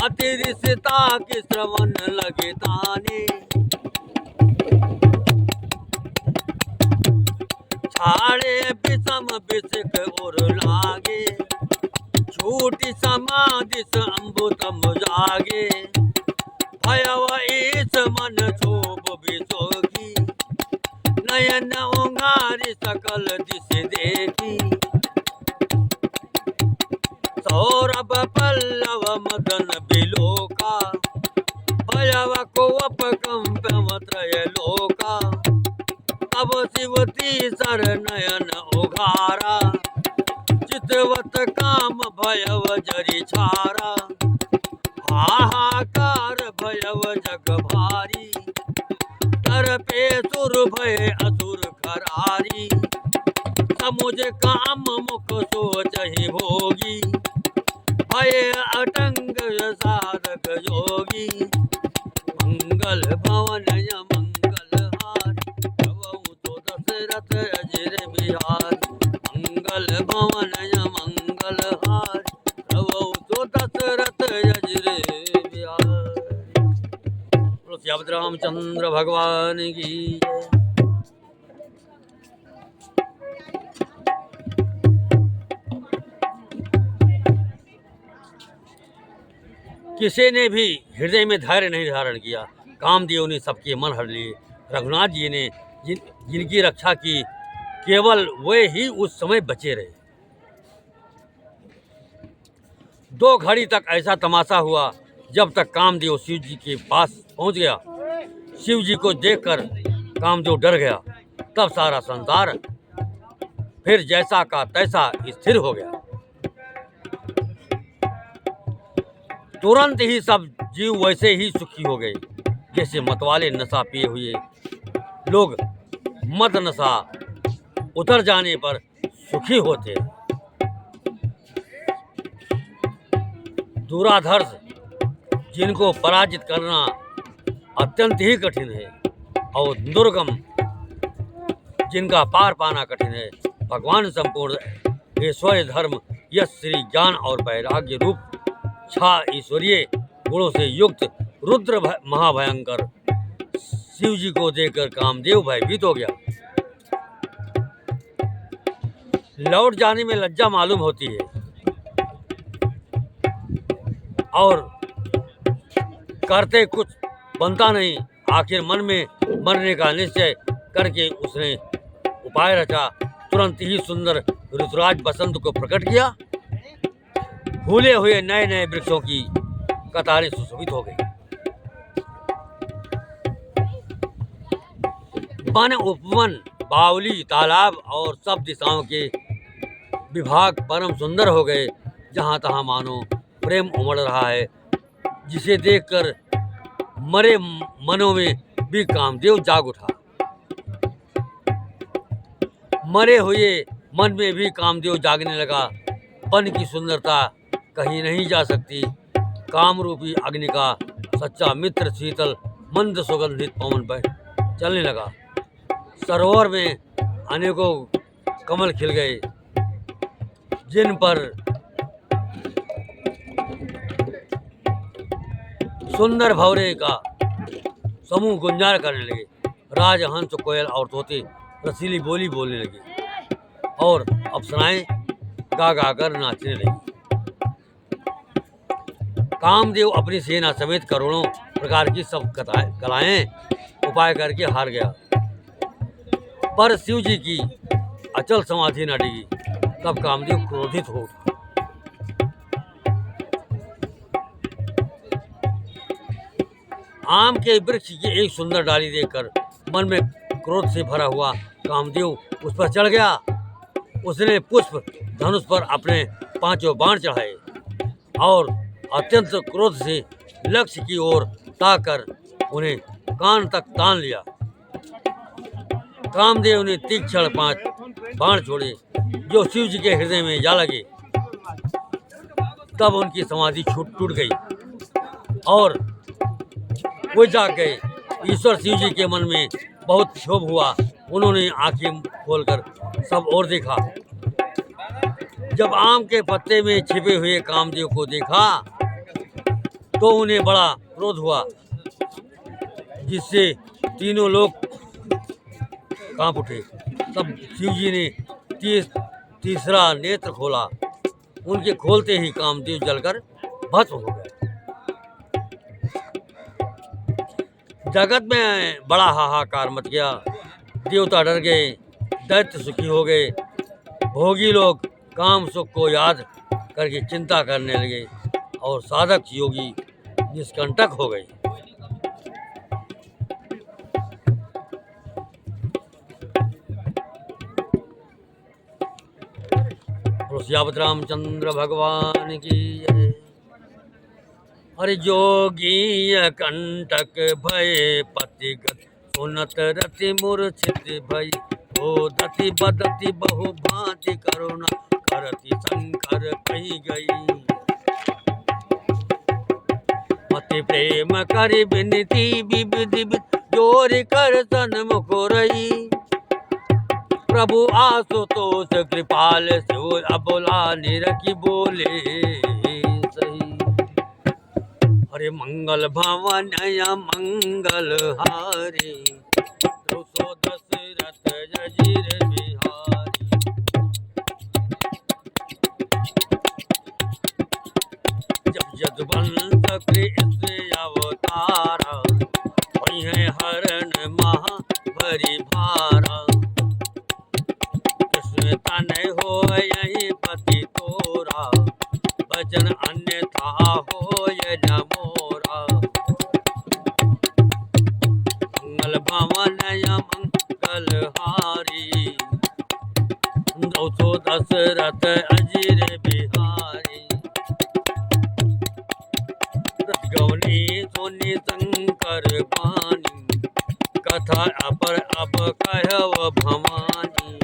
अति रिसता की श्रवण लगे ताने। छाड़े विषम विषक उर लागे, छूटी समाधि अम्बुतम जागे, भयव ईस मन शोभ विशोखी, नयन उंगारी सकल दिश देखी। सौरभ पल्लव मदन बिलोका, भयव कोप कंप त्रय लोका, तब शिवती सर नयन उघारा, चितवत काम भयव जरि छारा, हाहाकार भयव जग भारी, तरपे सुर भय असुर खरारी। समुझ काम मुख सोचहि भोगी, भय अटंग साधक योगी। मंगल भवन मंगल हारी, रवहु तो दशरथ अजिर बिहारी। मंगल भवन मंगल हारी, रवहु तो दशरथ अजिर बिहारी। श्री रामचंद्र भगवान की जय। किसी ने भी हृदय में धैर्य नहीं धारण किया, कामदेव ने सबके मन हर लिए। रघुनाथ जी ने जिनकी रक्षा की, केवल वे ही उस समय बचे रहे। 2 घड़ी तक ऐसा तमाशा हुआ, जब तक कामदेव शिव जी के पास पहुंच गया। शिव जी को देखकर कामदेव डर गया। तब सारा संसार फिर जैसा का तैसा स्थिर हो गया। तुरंत ही सब जीव वैसे ही सुखी हो गए, जैसे मतवाले नशा पिए हुए लोग मद नशा उतर जाने पर सुखी होते हैं। दुराधर्ष जिनको पराजित करना अत्यंत ही कठिन है, और दुर्गम जिनका पार पाना कठिन है, भगवान संपूर्ण ऐश्वर्य धर्म यश श्री ज्ञान और वैराग्य रूप 6 ईश्वरीय गुणों से युक्त रुद्र महाभयंकर शिव जी को देखकर कामदेव भयभीत हो गया। लौट जाने में लज्जा मालूम होती है, और करते कुछ बनता नहीं। आखिर मन में मरने का निश्चय करके उसने उपाय रचा। तुरंत ही सुंदर ऋतुराज बसंत को प्रकट किया। फूले हुए नए नए वृक्षों की कतारें सुशोभित हो गई। वन उपवन, बावली, तालाब और सब दिशाओं के विभाग परम सुंदर हो गए। जहाँ तहाँ मानो प्रेम उमड़ रहा है, जिसे देखकर मरे मनों में भी कामदेव जाग उठा। मरे हुए मन में भी कामदेव जागने लगा। वन की सुंदरता कहीं नहीं जा सकती। कामरूपी अग्नि का सच्चा मित्र शीतल मंद सुगंधित पवन पर चलने लगा। सरोवर में अनेकों कमल खिल गए, जिन पर सुंदर भंवरे का समूह गुंजार करने लगे। राजहंस, कोयल और तोते रसीली बोली बोलने लगे और अप्सराएं गा गा कर नाचने लगी। कामदेव अपनी सेना समेत करोड़ों प्रकार की सब कलाएं उपाय करके हार गया, पर शिव जी की अचल समाधि न डिगी। तब कामदेव क्रोधित हो उठा। आम के वृक्ष की एक सुंदर डाली देखकर मन में क्रोध से भरा हुआ कामदेव उस पर चढ़ गया। उसने पुष्प धनुष पर अपने 5 बाण चढ़ाए और अत्यंत क्रोध से लक्ष्य की ओर ताकर उन्हें कान तक तान लिया। कामदेव ने तीक्ष्ण 5 बाण छोड़े जो शिव जी के हृदय में जा लगे। तब उनकी समाधि टूट गई और वो जाग गए। ईश्वर शिव जी के मन में बहुत क्षोभ हुआ। उन्होंने आंखें खोलकर सब ओर देखा। जब आम के पत्ते में छिपे हुए कामदेव को देखा तो उन्हें बड़ा क्रोध हुआ, जिससे तीनों लोग कांप उठे। तब शिव जी ने तीसरा नेत्र खोला। उनके खोलते ही कामदेव जलकर भस्म हो गए। जगत में बड़ा हाहाकार मच गया। देवता डर गए, दैत्य सुखी हो गए। भोगी लोग काम सुख को याद करके चिंता करने लगे और साधक योगी निष्कंटक हो गए। श्रीमद् रामचंद्र भगवान की जय। अरे जोगी कंटक भय पतिगत सुनत रति मूर्छित भई। हो दति बदति बहु भांति करुणा करति शंकर कही गई। अति प्रेम करि विनती विविधि जोर कर सन्मुख रही। प्रभु आशुतोष कृपाल शिव अबोला निरखी बोले सही। अरे मंगल भवन मंगल हारी 210 रथ जजीर बिहारी। जब जदवंत कृष्ण अवतारा वही है हरण महा भरी भारा। कृष्ण तन हो यही पति तोरा वचन अन्यथा हो न मोरा। मंगल भवन मंगल हारी 210 रथ अजीर बिहारी। गौनी सोनी शंकर पानी कथा अपर अब कहव भवानी।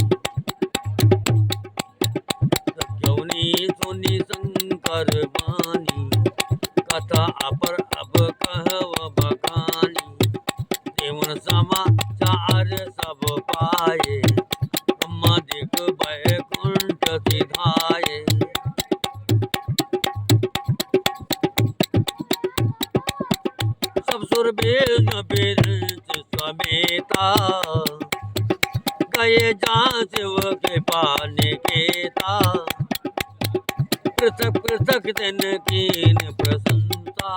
सोनी शंकर बानी कथा अपर अब कहव बखानी। देवन समाचार सब पाए ब्रह्मादिक बैकुंठ सिधाए। सब सुर बेद समेता गए जहाँ शिव के पाने केता। पृथक पृथक दिन कीन प्रशंसा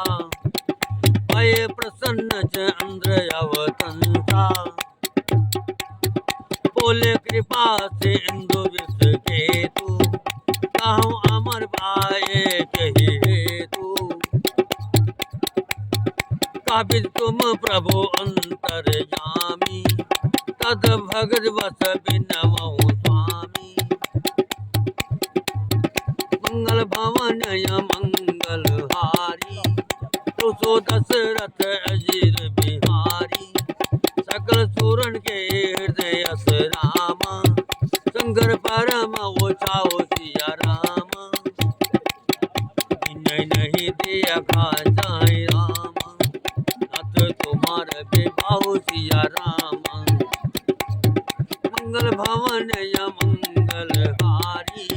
भय प्रसन्न चंद्र अवतंसा, बोले कृपा से इंदु विष केतु, कहूँ अमर पाए कही हेतु। काबिज तुम प्रभु अंतर्यामी, तद भगत वस बिनमहु स्वामी। मंगल भवन मंगल हारी, तो सो दशरथ अजीर बिहारी। सकल सूरन के हृदय अस रामा, शंकर परम ओछाओ सिया रामा। नहीं दिया खा जाए रामा, नत तुम्हार विबाहु सिया रामा। मंगल भवन या मंगल हारी,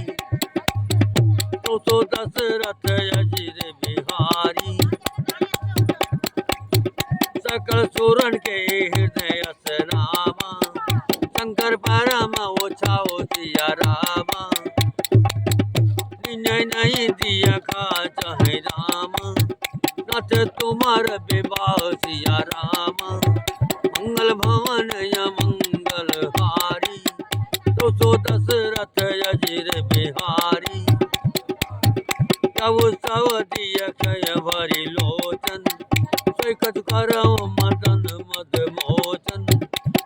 तो सो दशरथ अजीर बिहारी। सकल सूरन के हृदय अस रामा, शंकर परम ओछाओ सिया रामा। नहीं दिया खा चाहे रामा, नथ तुम्हार विवाह सिया रामा। मंगल भवन या मंगल हारी, तो सो दशरथ अजीर बिहारी। तब सब दिया कय भरी लोचन, कछु करौ मदन मद मोचन।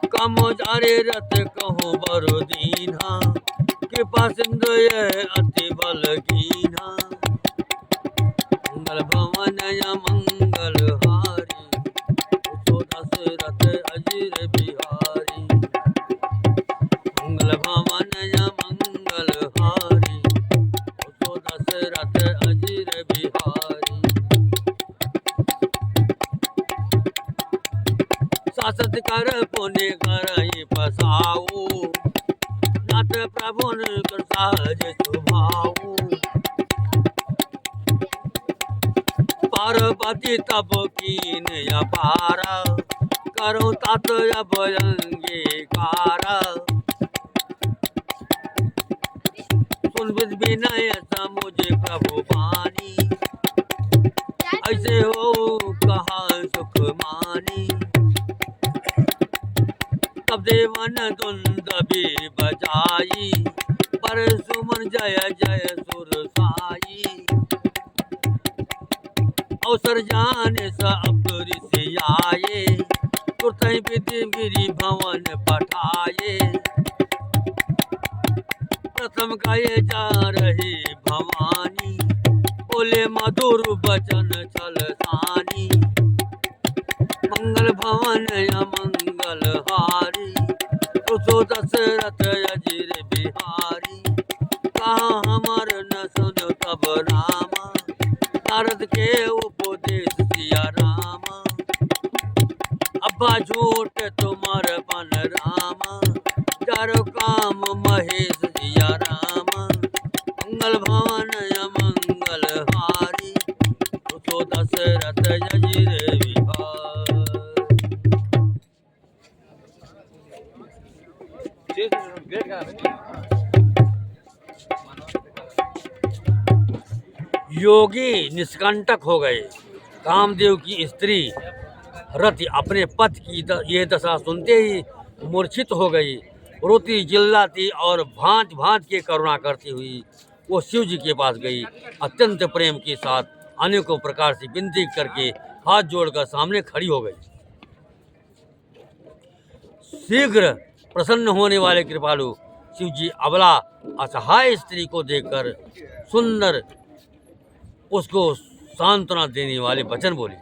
कामोजारे रथ कहूँ बरु दीन्हा, कृपा सिंधु यह अति बल कीन्हा। मंगल भवन या मंगल हारी, तो दशरथ अजीर बिहारी। मंगल भवन या मंगल हारी, तो दशरथ अजीर बिहारी। शासत कर पुण्य करई पसाऊ, नाथ प्रभु कर सहज सुभाऊ। पार्वती तब कीन अपारा, करो तात अभयंगीकारा। सुन विद विनय समुझ प्रभु बानी, ऐसे हो कहा सुख मानी। तब देवन दुंदभी बजाई, पर सुमन जय जय सुर साई। अवसर जाने स ऋषि आए, तुरत विधि गिरि भवन पठाए। प्रथम गाये जा रही भवानी, बोले मधुर बचन छल सानी। मंगल भवन या मंगल हारी, तो सो दशरथ अजीर बिहारी। कहा हमार न सुन तब रामा, नारद के उपदेश सिया रामा। अब्बा झूठ तुम्हार बन रामा, चारों काम महेश सिया रामा। मंगल भवन या मंगल हारी, तो सो दशरथ अजीर बिहारी। योगी निष्कंटक हो गए। कामदेव की स्त्री रति अपने पति की ये दशा सुनते ही मूर्छित हो गई। रोती चिल्लाती और भांत भांत के करुणा करती हुई वो शिव जी के पास गई। अत्यंत प्रेम के साथ अनेकों प्रकार से विनती करके हाथ जोड़कर सामने खड़ी हो गई। शीघ्र प्रसन्न होने वाले कृपालु शिव जी अबला असहाय स्त्री को देखकर सुंदर उसको सांत्वना देने वाले वचन बोले।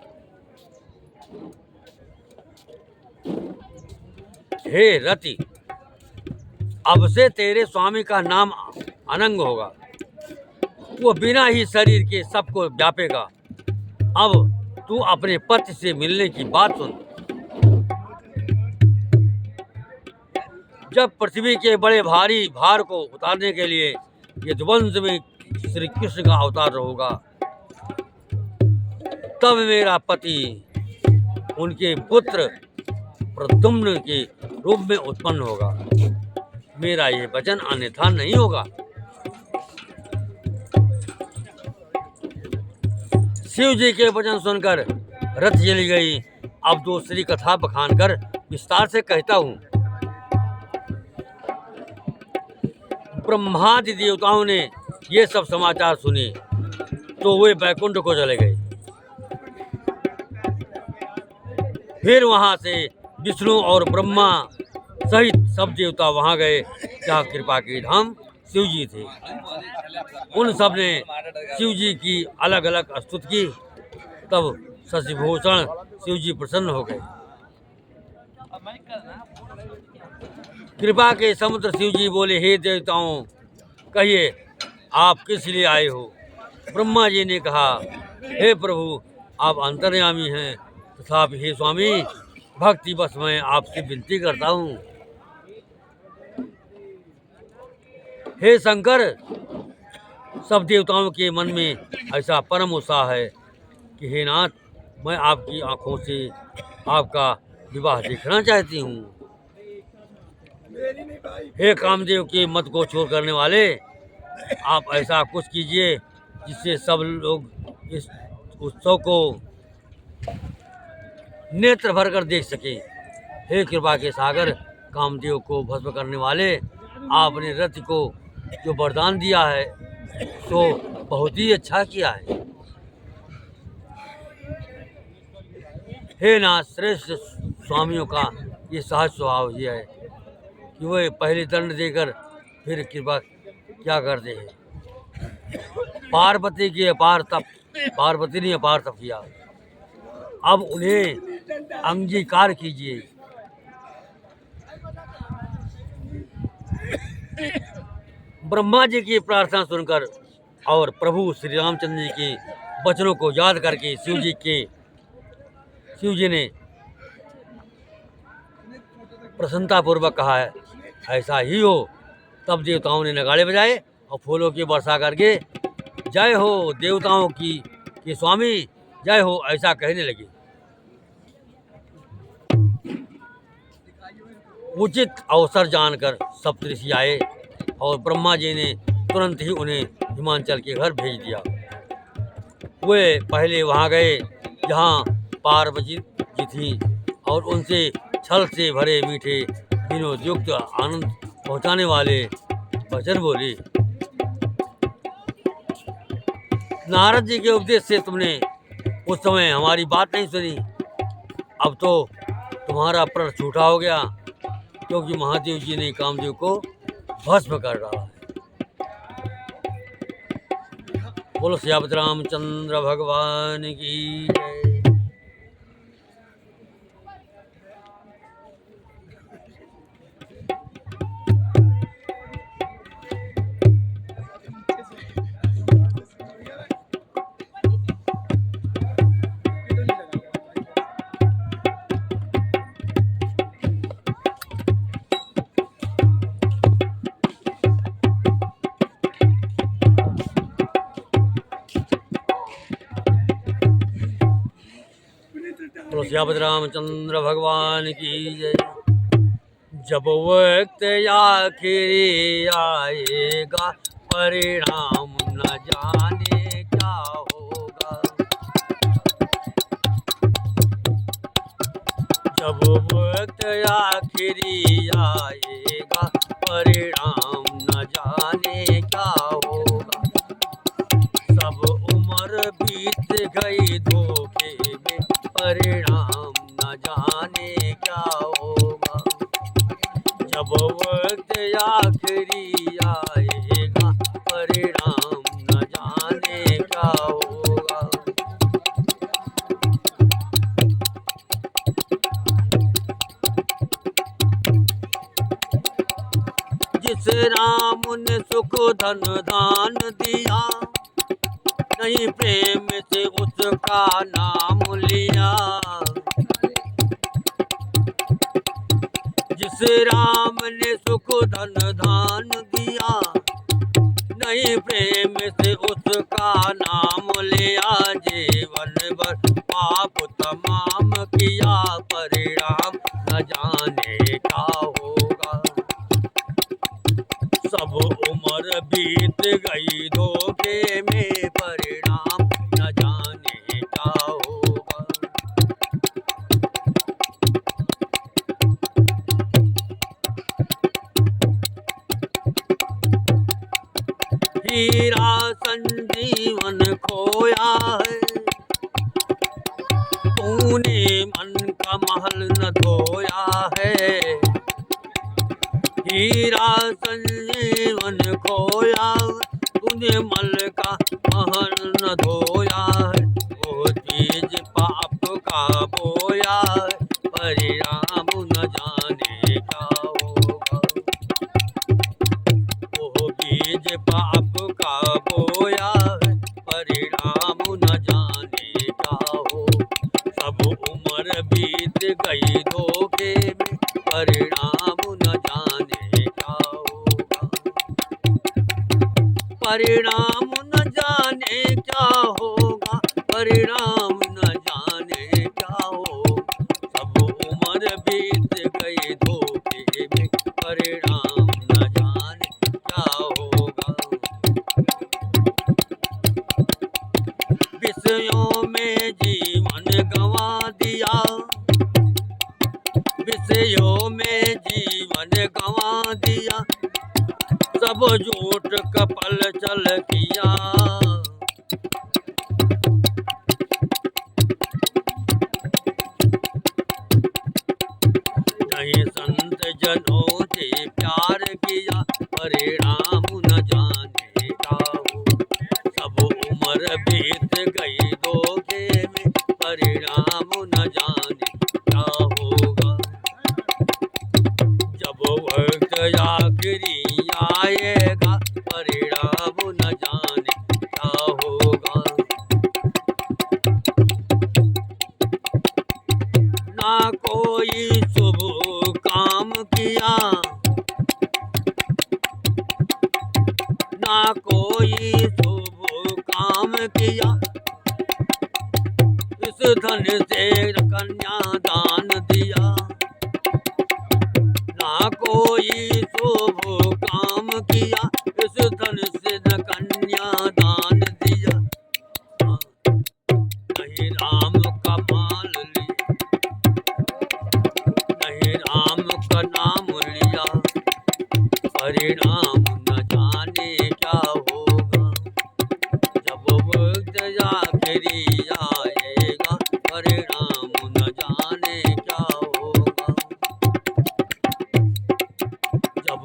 हे रति, अब से तेरे स्वामी का नाम अनंग होगा। वो बिना ही शरीर के सबको व्यापेगा। अब तू अपने पति से मिलने की बात सुन। जब पृथ्वी के बड़े भारी भार को उतारने के लिए यदुवंश में श्री कृष्ण का अवतार होगा, तब मेरा पति उनके पुत्र प्रद्युम्न के रूप में उत्पन्न होगा। मेरा ये वचन अन्यथा नहीं होगा। शिव जी के वचन सुनकर रथ चली गई। अब दूसरी कथा बखान कर विस्तार से कहता हूँ। ब्रह्मादि देवताओं ने ये सब समाचार सुने तो वे बैकुंठ को चले गए। फिर वहां से विष्णु और ब्रह्मा सहित सब देवता वहां गए जहाँ कृपा के धाम शिव जी थे। उन सब ने शिव जी की अलग अलग स्तुति की। तब शशिभूषण शिव जी प्रसन्न हो गए। कृपा के समुद्र शिव जी बोले, हे देवताओं, कहिए आप किस लिए आए हो। ब्रह्मा जी ने कहा, हे प्रभु, आप अंतर्यामी हैं, तथापि हे स्वामी, भक्ति बस मैं आपसे विनती करता हूँ। हे शंकर, सब देवताओं के मन में ऐसा परम उत्साह है कि हे नाथ, मैं आपकी आंखों से आपका विवाह देखना चाहती हूँ। हे कामदेव के मत को चोर करने वाले, आप ऐसा कुछ कीजिए जिससे सब लोग इस उत्सव को नेत्र भर कर देख सके। हे कृपा के सागर, कामदेव को भस्म करने वाले, आपने रथ को जो वरदान दिया है तो बहुत ही अच्छा किया है। हे नाथ, श्रेष्ठ स्वामियों का ये सहज स्वभाव ही है कि वे पहले दंड देकर फिर कृपा क्या करते हैं। पार्वती ने अपार तप किया, अब उन्हें अंगीकार कीजिए। ब्रह्मा जी की प्रार्थना सुनकर और प्रभु श्री रामचंद्र जी के वचनों को याद करके शिव जी ने प्रसन्नतापूर्वक कहा है, ऐसा ही हो। तब देवताओं ने नगाड़े बजाए और फूलों की वर्षा करके जय हो देवताओं की कि स्वामी जय हो ऐसा कहने लगे। उचित अवसर जानकर सप्तऋषि आए और ब्रह्मा जी ने तुरंत ही उन्हें हिमांचल के घर भेज दिया। वे पहले वहां गए जहां पार्वती जी थी और उनसे छल से भरे मीठे विनोदयुक्त आनंद पहुंचाने वाले वचन बोले। नारद जी के उपदेश से तुमने उस समय हमारी बात नहीं सुनी। अब तो तुम्हारा प्रण झूठा हो गया, क्योंकि महादेव जी ने कामदेव को भस्म कर डाला है। बोलो सियापति रामचंद्र भगवान की जय। बोलो सियापति रामचंद्र भगवान की जय। जब वक्त आखिरी आएगा, परिणाम न जाने क्या होगा। जब वक्त आखिरी आएगा, परिणाम न जाने क्या होगा। सब उम्र बीत गई धोखे में, परिणाम न जाने क्या होगा। जब वक्त आखिरी आएगा, परिणाम न जाने क्या होगा। जिस राम ने सुख धन दान दिया, नहीं प्रेम से उसका नाम लिया। जिस राम ने सुख धन दान दिया, नहीं प्रेम से उसका नाम लिया। जीवन भर पाप तमाम किया, परिणाम न जाने क्या होगा। सब उम्र बीत गई धोखे में, परिणाम न जाने क्या होगा। हीरा संजीवन खोया है, तूने मन का महल न धोया है। हीरा संजीवन खोया, तूने मल का महल न धोया है। वो बीज पाप का बोया है, परिणाम न जाने क्या होगा। वो बीज पाप का बोया है, परिणाम न जाने क्या हो। सब उम्र बीत गई धोखे में, परिणाम न जाने क्या होगा। परिणाम न जाने क्या होगा, परिणाम न जाने क्या होगा। सब उम्र बीत गई धोखे में, परिणाम न जाने क्या होगा। विषयों में जीवन गंवा दिया, विषयों में जीवन गंवा दिया। सब झूठ कपल चल किया, नहीं संत जनों से प्यार किया, परिणाम न जाने क्या हो। सब उम्र बीत गई धोखे में, परिणाम न जाने क्या होगा। जब वक्त आखिरी आएगा, परिणाम न जाने क्या होगा। ना कोई शुभ काम किया, ना कोई शुभ काम किया। इस धन से कन्यादान दिया, ना कोई शुभ काम किया। इस धन से कन्यादान दिया, नहीं राम का माल लिया, नहीं राम का नाम लिया। परिणाम न जाने क्या होगा। जब वक्त आखिरी आएगा, परिणाम न जाने क्या होगा। जब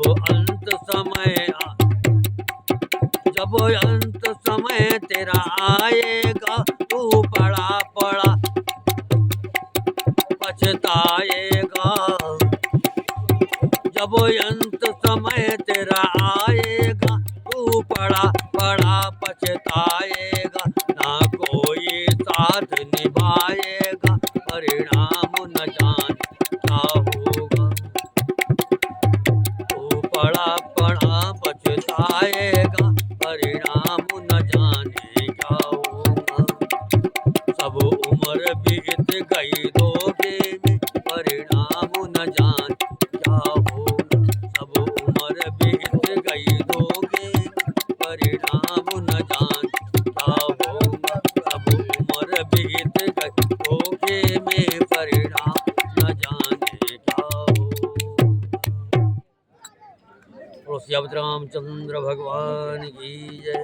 अंत समय तेरा आएगा, तू पड़ा पड़ा पछताएगा। जब अंत समय तेरा आएगा, तू पड़ा पड़ा पछताएगा। ना कोई साथ निभाएगा, परिणाम न जाने क्या होगा। तू पड़ा पड़ा पछताएगा, परिणाम न जाने क्या होगा। सब उम्र बीत गई धोखे में, परिणाम न जाने क्या होगा। सब उम्र बीत गई धोखे में, परिणाम न जाने क्या होगा। सब उम्र बीत गई धोखे में, परिणाम न जाने क्या होगा। श्री रामचंद्र भगवान की जय।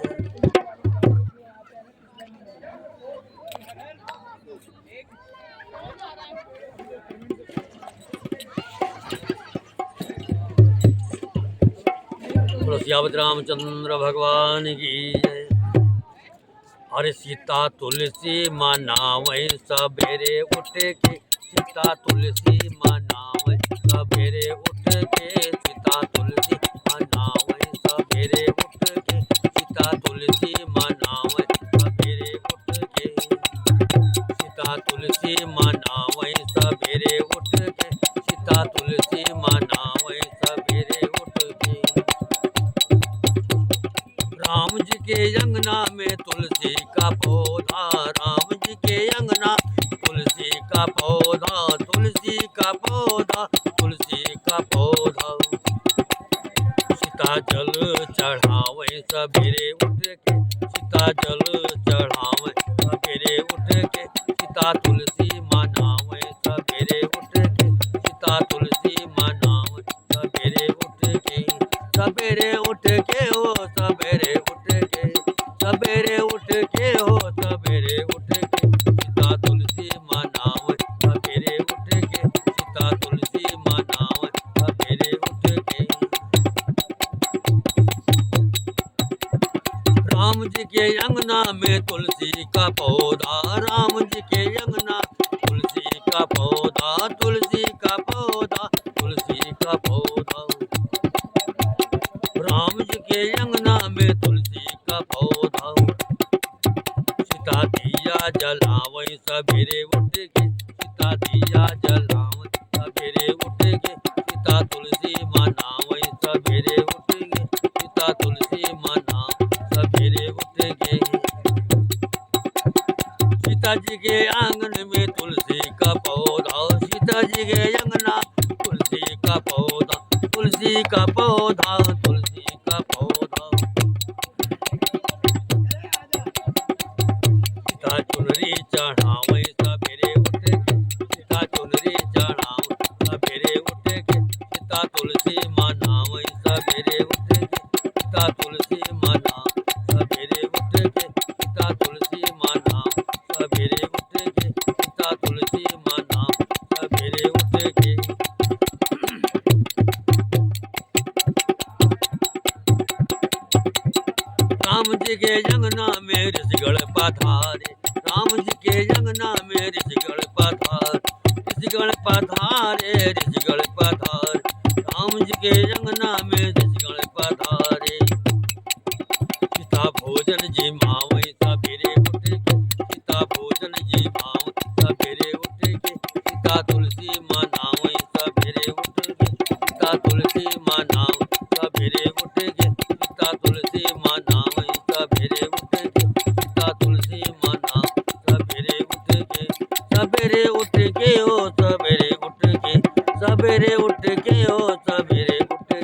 श्री रामचंद्र भगवान की जय। अरे सीता तुलसी मनावै सवेरे उठ के, सीता तुलसी मनावै सवेरे उठ के। सीता तुलसी मनावै सवेरे उठ के, सीता तुलसी मनावै सवेरे उठ के। सीता तुलसी मनावै सवेरे उठ के, सीता तुलसी मनावै सवेरे उठ के। राम जी के अंगना में तुलसी का पौधा, राम जी के अंगना तुलसी का पौधा, तुलसी का पौधा, तुलसी का पौधा। सीता जल चढ़ावे सवेरे उठ के, सीता जल चढ़ावे सवेरे उठ के। सीता तुलसी मनावे सवेरे उठ के, सीता तुलसी मनावे सवेरे उठ के। सवेरे उठ के ओ सवेरे उठ तुलसी का पौधा राम जी के अंगना, तुलसी का पौधा, तुलसी का पौधा, तुलसी का पौधा। राम जी के अंगना में तुलसी का पौधा। सीता दिया जलावई सवेरे उठ के, सीता दिया जलावई सवेरे उठ के, सीता तुलसी मनावई सवेरे उठ के, सीता तुलसी मनाव सवेरे उठ के। सीता जी के आंगन में तुलसी का पौधा, सीता जी के अंगना तुलसी का पौधा, तुलसी का पौधा, तुलसी का पौधा। सीता चुनरी चढ़ावई सवेरे उठ के, सीता चुनरी चढ़ाव सवेरे उठ के, सीता तुलसी मनावई सवेरे उठ के, सीता तुलसी मनाव सवेरे उठ के, सीता तुलसी मनाव सवेरे उठ के, सीता तुलसी मनाव सवेरे उठ के। राम जी के अंगना में ऋषिगण पधारे, राम जी के अंगना में ऋषिगण पधारे, ऋषिगण पधारे, ऋषिगण पधारे। राम जी के अंगना में ऋषिगण पधारे। सीता भोजन जी मावई सवेरे उठ के, सीता भोजन जी मावई सवेरे उठ के, सीता तुलसी मनावई सवेरे उठ के, सीता तुलसी मनाव सवेरे उठ के, सीता तुलसी मनावई सवेरे उठ के, सीता तुलसी मनाव सवेरे उठ के। सवेरे उठ के ओ सवेरे उठ के, सवेरे उठ के ओ सवेरे उठ के,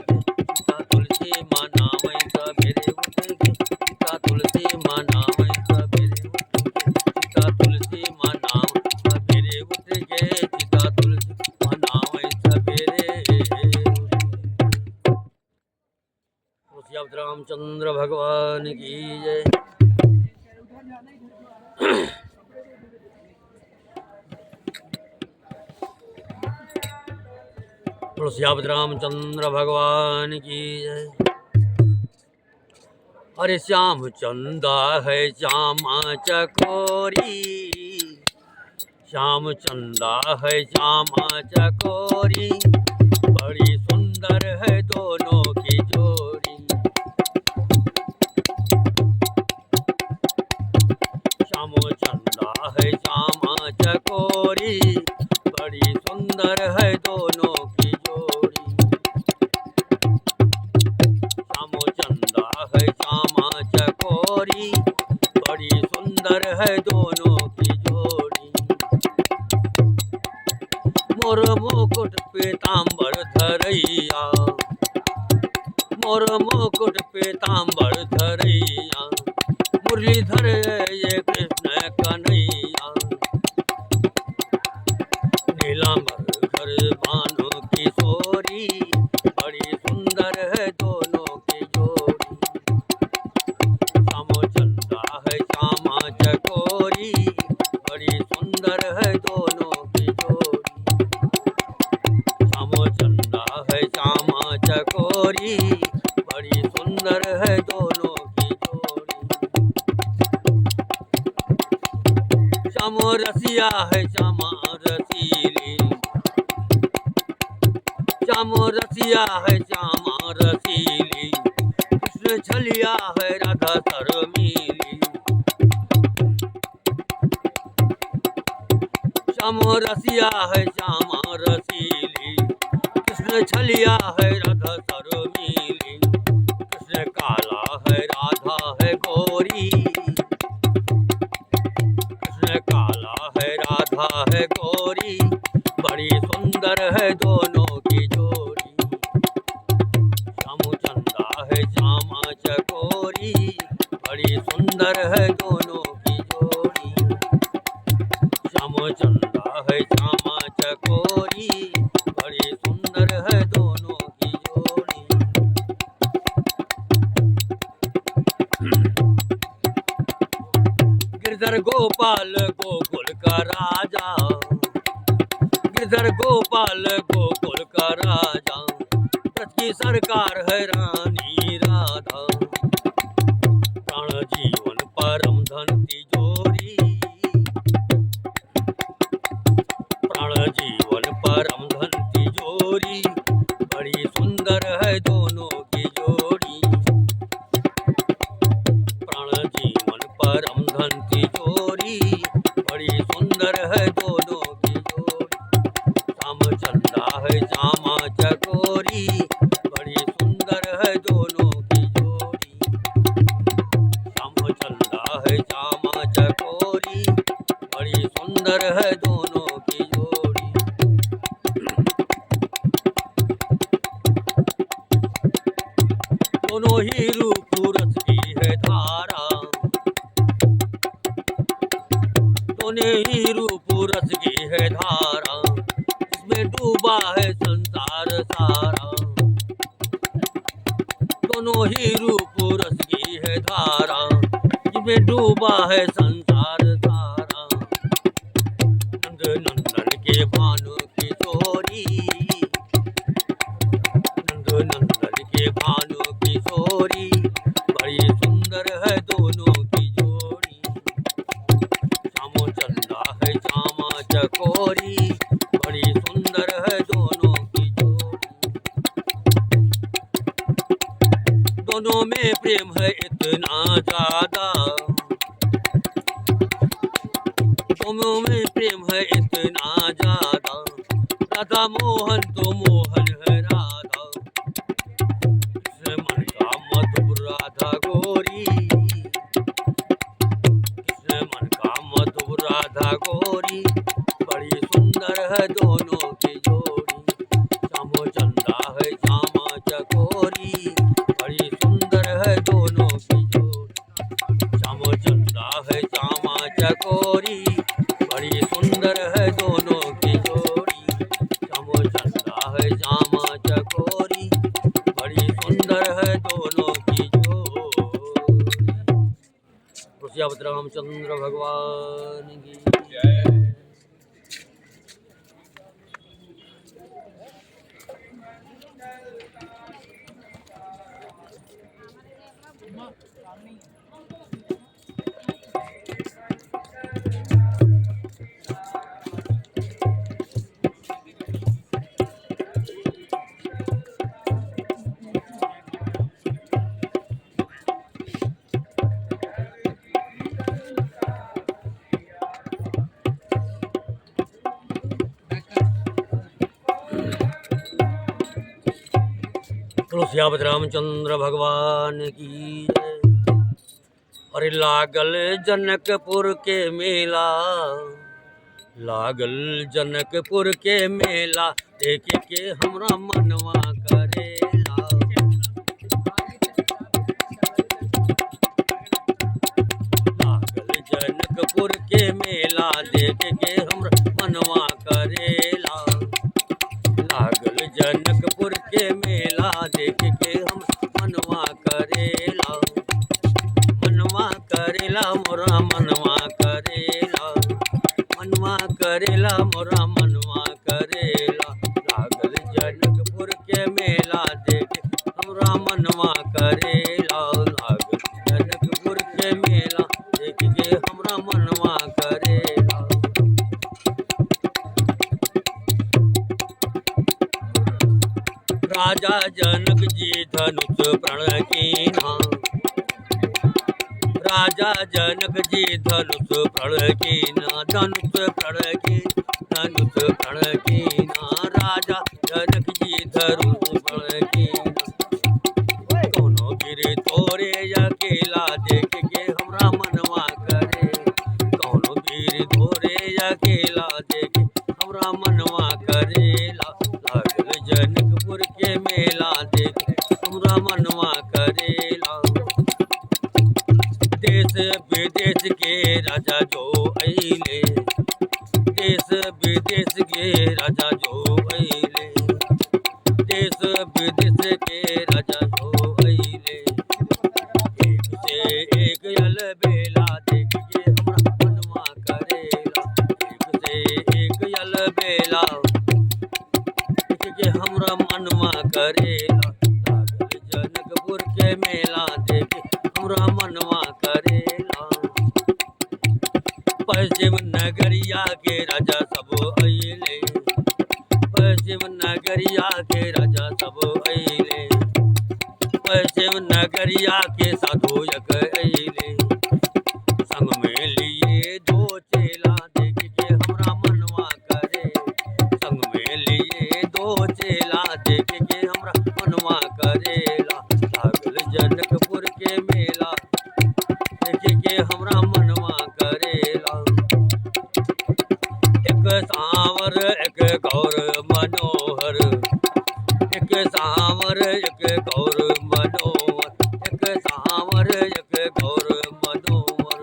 सीता तुलसी मनावई सवेरे उठ के, सीता तुलसी मनावई सवेरे उठ के, सीता तुलसी मनाव सवेरे उठ के, सीता तुलसी मनावई सवेरे। रामचंद्र भगवान की जय। तुलसियावत रामचंद्र भगवान की जय। अरे श्याम चंदा है श्यामा चकोरी, श्याम चंदा है श्यामा चकोरी, बड़ी सुंदर है दोनों की जोड़ी। श्यामो चंदा है श्यामा चकोरी, बड़ी सुंदर है दोनों की जोड़ी। श्यामो चंदा है श्यामा चकोरी, बड़ी सुंदर है दोनों की जोड़ी। मोर मुकुट पीताम्बर धरैया, मोर मुकुट पीताम्बर धरैया, मुरलीधर ये कृष्ण कन्हैया। नीलांबर घर भानु किशोरी, बड़ी सुंदर है दोनों की जोड़ी। श्यामो चंदा है श्यामा चकोरी, बड़ी सुंदर है दोनों की जोड़ी। श्यामो चंदा है श्यामा चकोरी, बड़ी सुंदर है दोनों की जोड़ी। श्यामो रसिया है श्यामा रसीली, श्यामो रसिया है श्यामा रसीली, कृष्ण छलिया है राधा शर्मीली। श्यामो रसिया है श्यामा रसीली, कृष्ण छलिया है राधा शर्मीली। कृष्ण काला है राधा है गोरी, कृष्ण काला है राधा है गोरी, बड़ी सुंदर है दोनों की जोड़ी। श्यामो चंदा है श्यामा चकोरी, बड़ी सुंदर है दोनों की जोड़ी। श्यामो चंदा है श्यामा चकोरी, बड़ी सुंदर है दोनों की जोड़ी। गिरधर गोपाल गोकुल का राजा, गिरधर गोपाल गोकुल का राजा, ब्रज की सरकार है रानी राधा। प्राण जीवन परम धन तिजोरी, सुंदर है दोनों की जोड़ी। दोनों ही रूप रस की है धारा, दोनों ही रूप रस की है धारा, इसमें डूबा है संसार सारा। दोनों ही रूप रस की है धारा, इसमें डूबा है संसार सारा। नंद नंदन के भानु किशोरी, नंद नंदन के भानु किशोरी, बड़ी सुंदर है दोनों की जोड़ी। श्यामो चंदा है श्यामा चकोरी, बड़ी सुंदर है दोनों की जोड़ी। दोनों में प्रेम है इतना ज्यादा, दोनों में प्रेम है इतना ज्यादा, राधा मोहन तो मोहन है राधा। कृष्ण मन का मधुर राधा गोरी, कृष्ण मन का मधुर राधा गोरी, बड़ी सुंदर है दोनों की जोड़ी। श्यामो चंदा है श्यामा चकोरी, बड़ी सुंदर है दोनों की जोड़ी। श्यामो चंदा है श्यामा चकोरी, बड़ी सुंदर है दोनों की जोड़ी। श्यामो चंदा है श्यामा चकोरी, बड़ी सुंदर है दोनों की जोड़ी। तुलसीवत रामचंद्र भगवान की जय। तुलसीवत रामचंद्र भगवान की जय। अरे लागल जनकपुर के मेला, लागल जनकपुर के मेला, देख के हमरा मनवा करेला। लागल जनकपुर के मेला, देख के हमरा मनवा करेला। लागल जनकपुर के मेला, देख के हम मनवा करेला। मनवा करेला मोरा मनवा करेला, मनवा करेला मोरा मनवा करेला। लागल जनकपुर के मेला, देख हमरा मनवा करेला। लागल जनकपुर के मेला, देख के हमरा मनवा करेला। राजा जनक जी धनुष प्रण कीन्हा, राजा जनक जी धनुष प्रण कीन्हा, धनुष प्रण की धनुष प्रण कीन्हा। राजा जनक जी धनुष प्रण कीन्हा। कोनो गिरे तोरे अकेला, देख के हमरा मनवा करे। कोनो गिरे तोरे अकेला, देख हमरा मनवा करेला। लागल जनकपुर के मेला, देख हमरा मनवा करेला। देश विदेश के राजा जो अइले, देश विदेश के राजा जो अइले, देश विदेश के राजा जो अइले। एक से एक अलबेला, देख के हमरा मनवा करेला। एक से एक अलबेला, देख के हमरा मनवा करेला। लागल जनकपुर के मेला, देख हमरा मनवा करेला। पश्चिम नगरिया के राजा सब अइले, पश्चिम नगरिया के राजा सब अइले। पश्चिम नगरिया के साधु एक अइले, संग में लिए दो चेला, देख के हमरा मनवा करे। संग में लिए दो चेला, देख के हमरा मनवा करेला। लागल जनकपुर के मेला, देख के हमरा मनवा करेला। सांवर एक गौर मनोहर, एक सांवर एक गौर मनोहर, एक सांवर एक गौर मनोहर।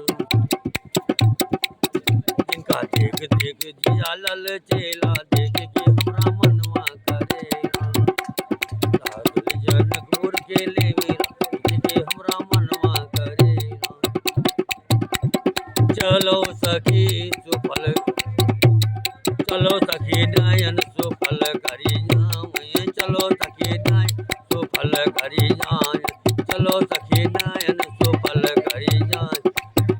जिनका देख देख जिया ललचेला, देख के हमरा मनवा करेला। लागल जनकपुर के लेवेला, देख के हमरा मनवा करेला। चलो सखी सुफल, चलो सखी नयन सुफल करी जाए, चलो सखी नयन सुफल करी जाए, चलो सखी नयन सुफल करी जाए।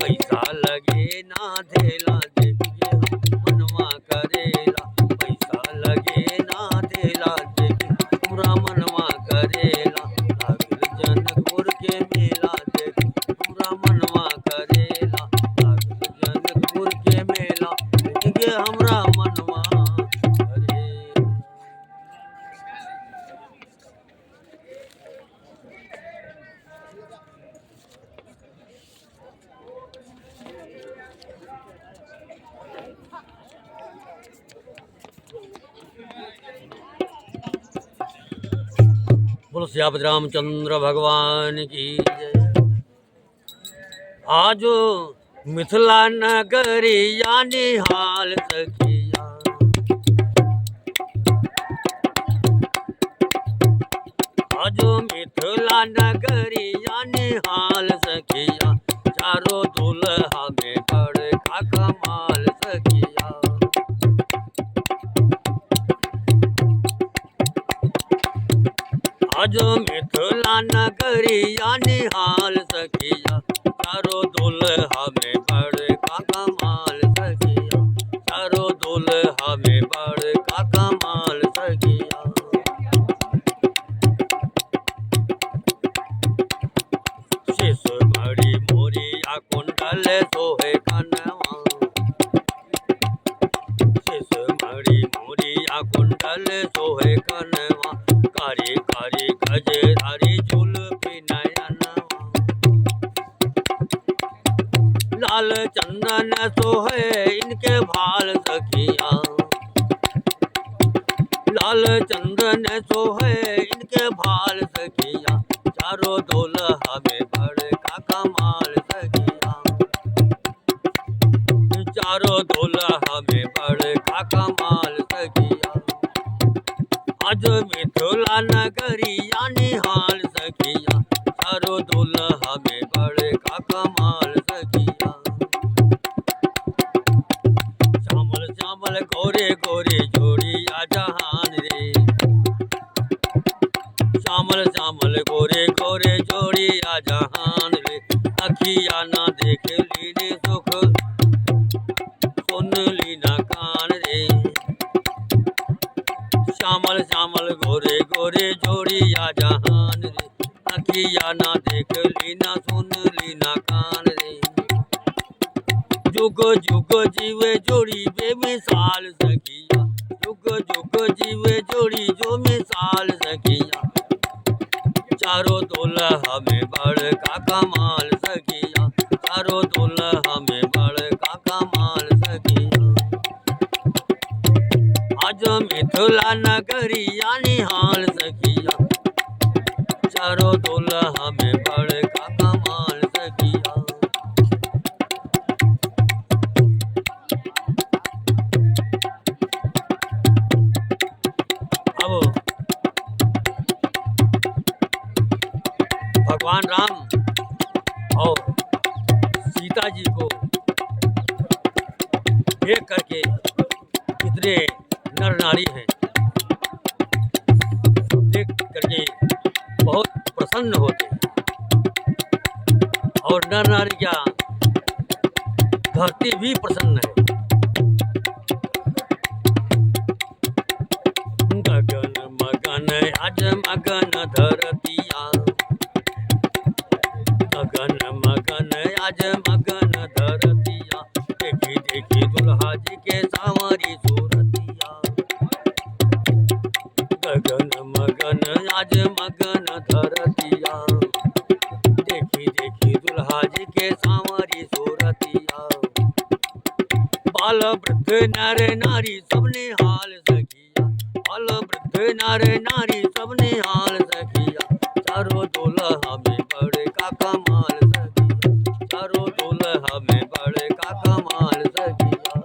पैसा लगे ना धेला, देख के मनवा करेला। पैसा लगे ना धेला, देख के हमरा मनवा करेला। लागल जनकपुर के मेला, देख हमरा मनवा करेला। लागल जनकपुर के मेला, देख के हमरा मनवा करेला। बोलो सियापति रामचंद्र भगवान की जय। आज मिथिला नगरिया निहाल सखिया, आज मिथिला नगरिया निहाल सखिया। चारों दुल्हा में बड़का कमाल सखिया। आज मिथिला नगरिया निहाल सखिया। चारों दुल्हा में बड़का कमाल सखिया। चारों दुल्हा में बड़का कमाल सखिया। शेष मणि मोरिया कुंडल सोहे कनवा, शेष मणि मोरिया कुंडल सोहे कनवा। कारी कारी गजरारी झुलपी नयनवा, लाल चंदन सोहे इनके भाल सखिया। लाल चंदन सोहे इनके भाल सखिया। चारों दुल्हा में बड़का कमाल सखिया। चारों दुल्हा में बड़का कमाल सखिया। आज मिथिला नगरिया निहाल सखिया। चारों दुल्हा में बड़का कमाल सखिया। श्यामल श्यामल गोरे गोरे जोड़िया जहान रे, श्यामल श्यामल गोरे गोरे जोड़िया जहान रे। अखिया ना देख लीने सुख, सुन लीना कान रे। श्यामल श्यामल गोरे गोरे जोड़िया जहान रे। अखिया ना देख लीना सुन लीना कान रे। जुग जुग जीवे जोड़ी बेमिसाल सखिया। जुग जुग जीवे जोड़ी जो मिसाल सखिया। चारों दुल्हा में बड़का कमाल सखिया। चारों दुल्हा में बड़का कमाल सखिया। आज मिथिला नगरिया निहाल सखिया। चारों दुल्हा में बड़का कमाल सखिया। अब भगवान राम और सीता जी को देख करके कितने नर नारी हैं, देख करके बहुत प्रसन्न होते हैं। और नर नारी क्या, धरती भी प्रसन्न है। गगन मगन आज मगन धरतिया, गगन मगन आज मगन धरतिया। देखी देखी दुल्हा जी के सांवरी सूरतिया। गगन मगन आज मगन धरतिया। देखी देखी दुल्हा जी के सांवरी सूरतिया। बाल वृद्ध नर नारी सबने हाल सखिया, बाल वृद्ध नर नारी सबने हाल सखिया, चारों दुल्हा में बड़े का कमाल सखिया, चारों दुल्हा में बड़े का कमाल सखिया,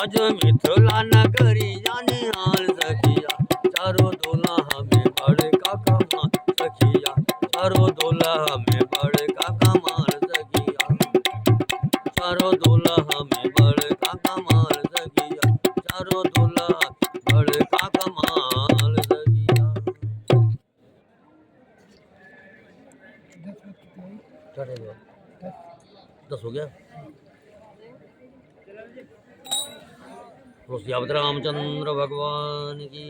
आज मिथिला नगरी जाने हाल सखिया, चारों दुल्हा में बड़े का कमाल सखिया, चारों दुल्हा में बड़े का कमाल सखिया, चारों दुल्हा में बड़े का कमाल सखिया, चारों दुल्हा बड़े का कमाल सखिया। क्या रह गया? 10 हो गया। श्रीमद् रामचंद्र भगवान की।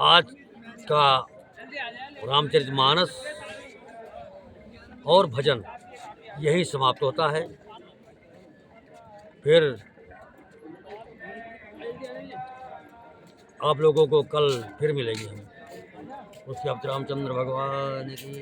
आज का रामचरितमानस और भजन यही समाप्त होता है। फिर आप लोगों को कल फिर मिलेंगे हम। श्रीमद् रामचंद्र भगवान की।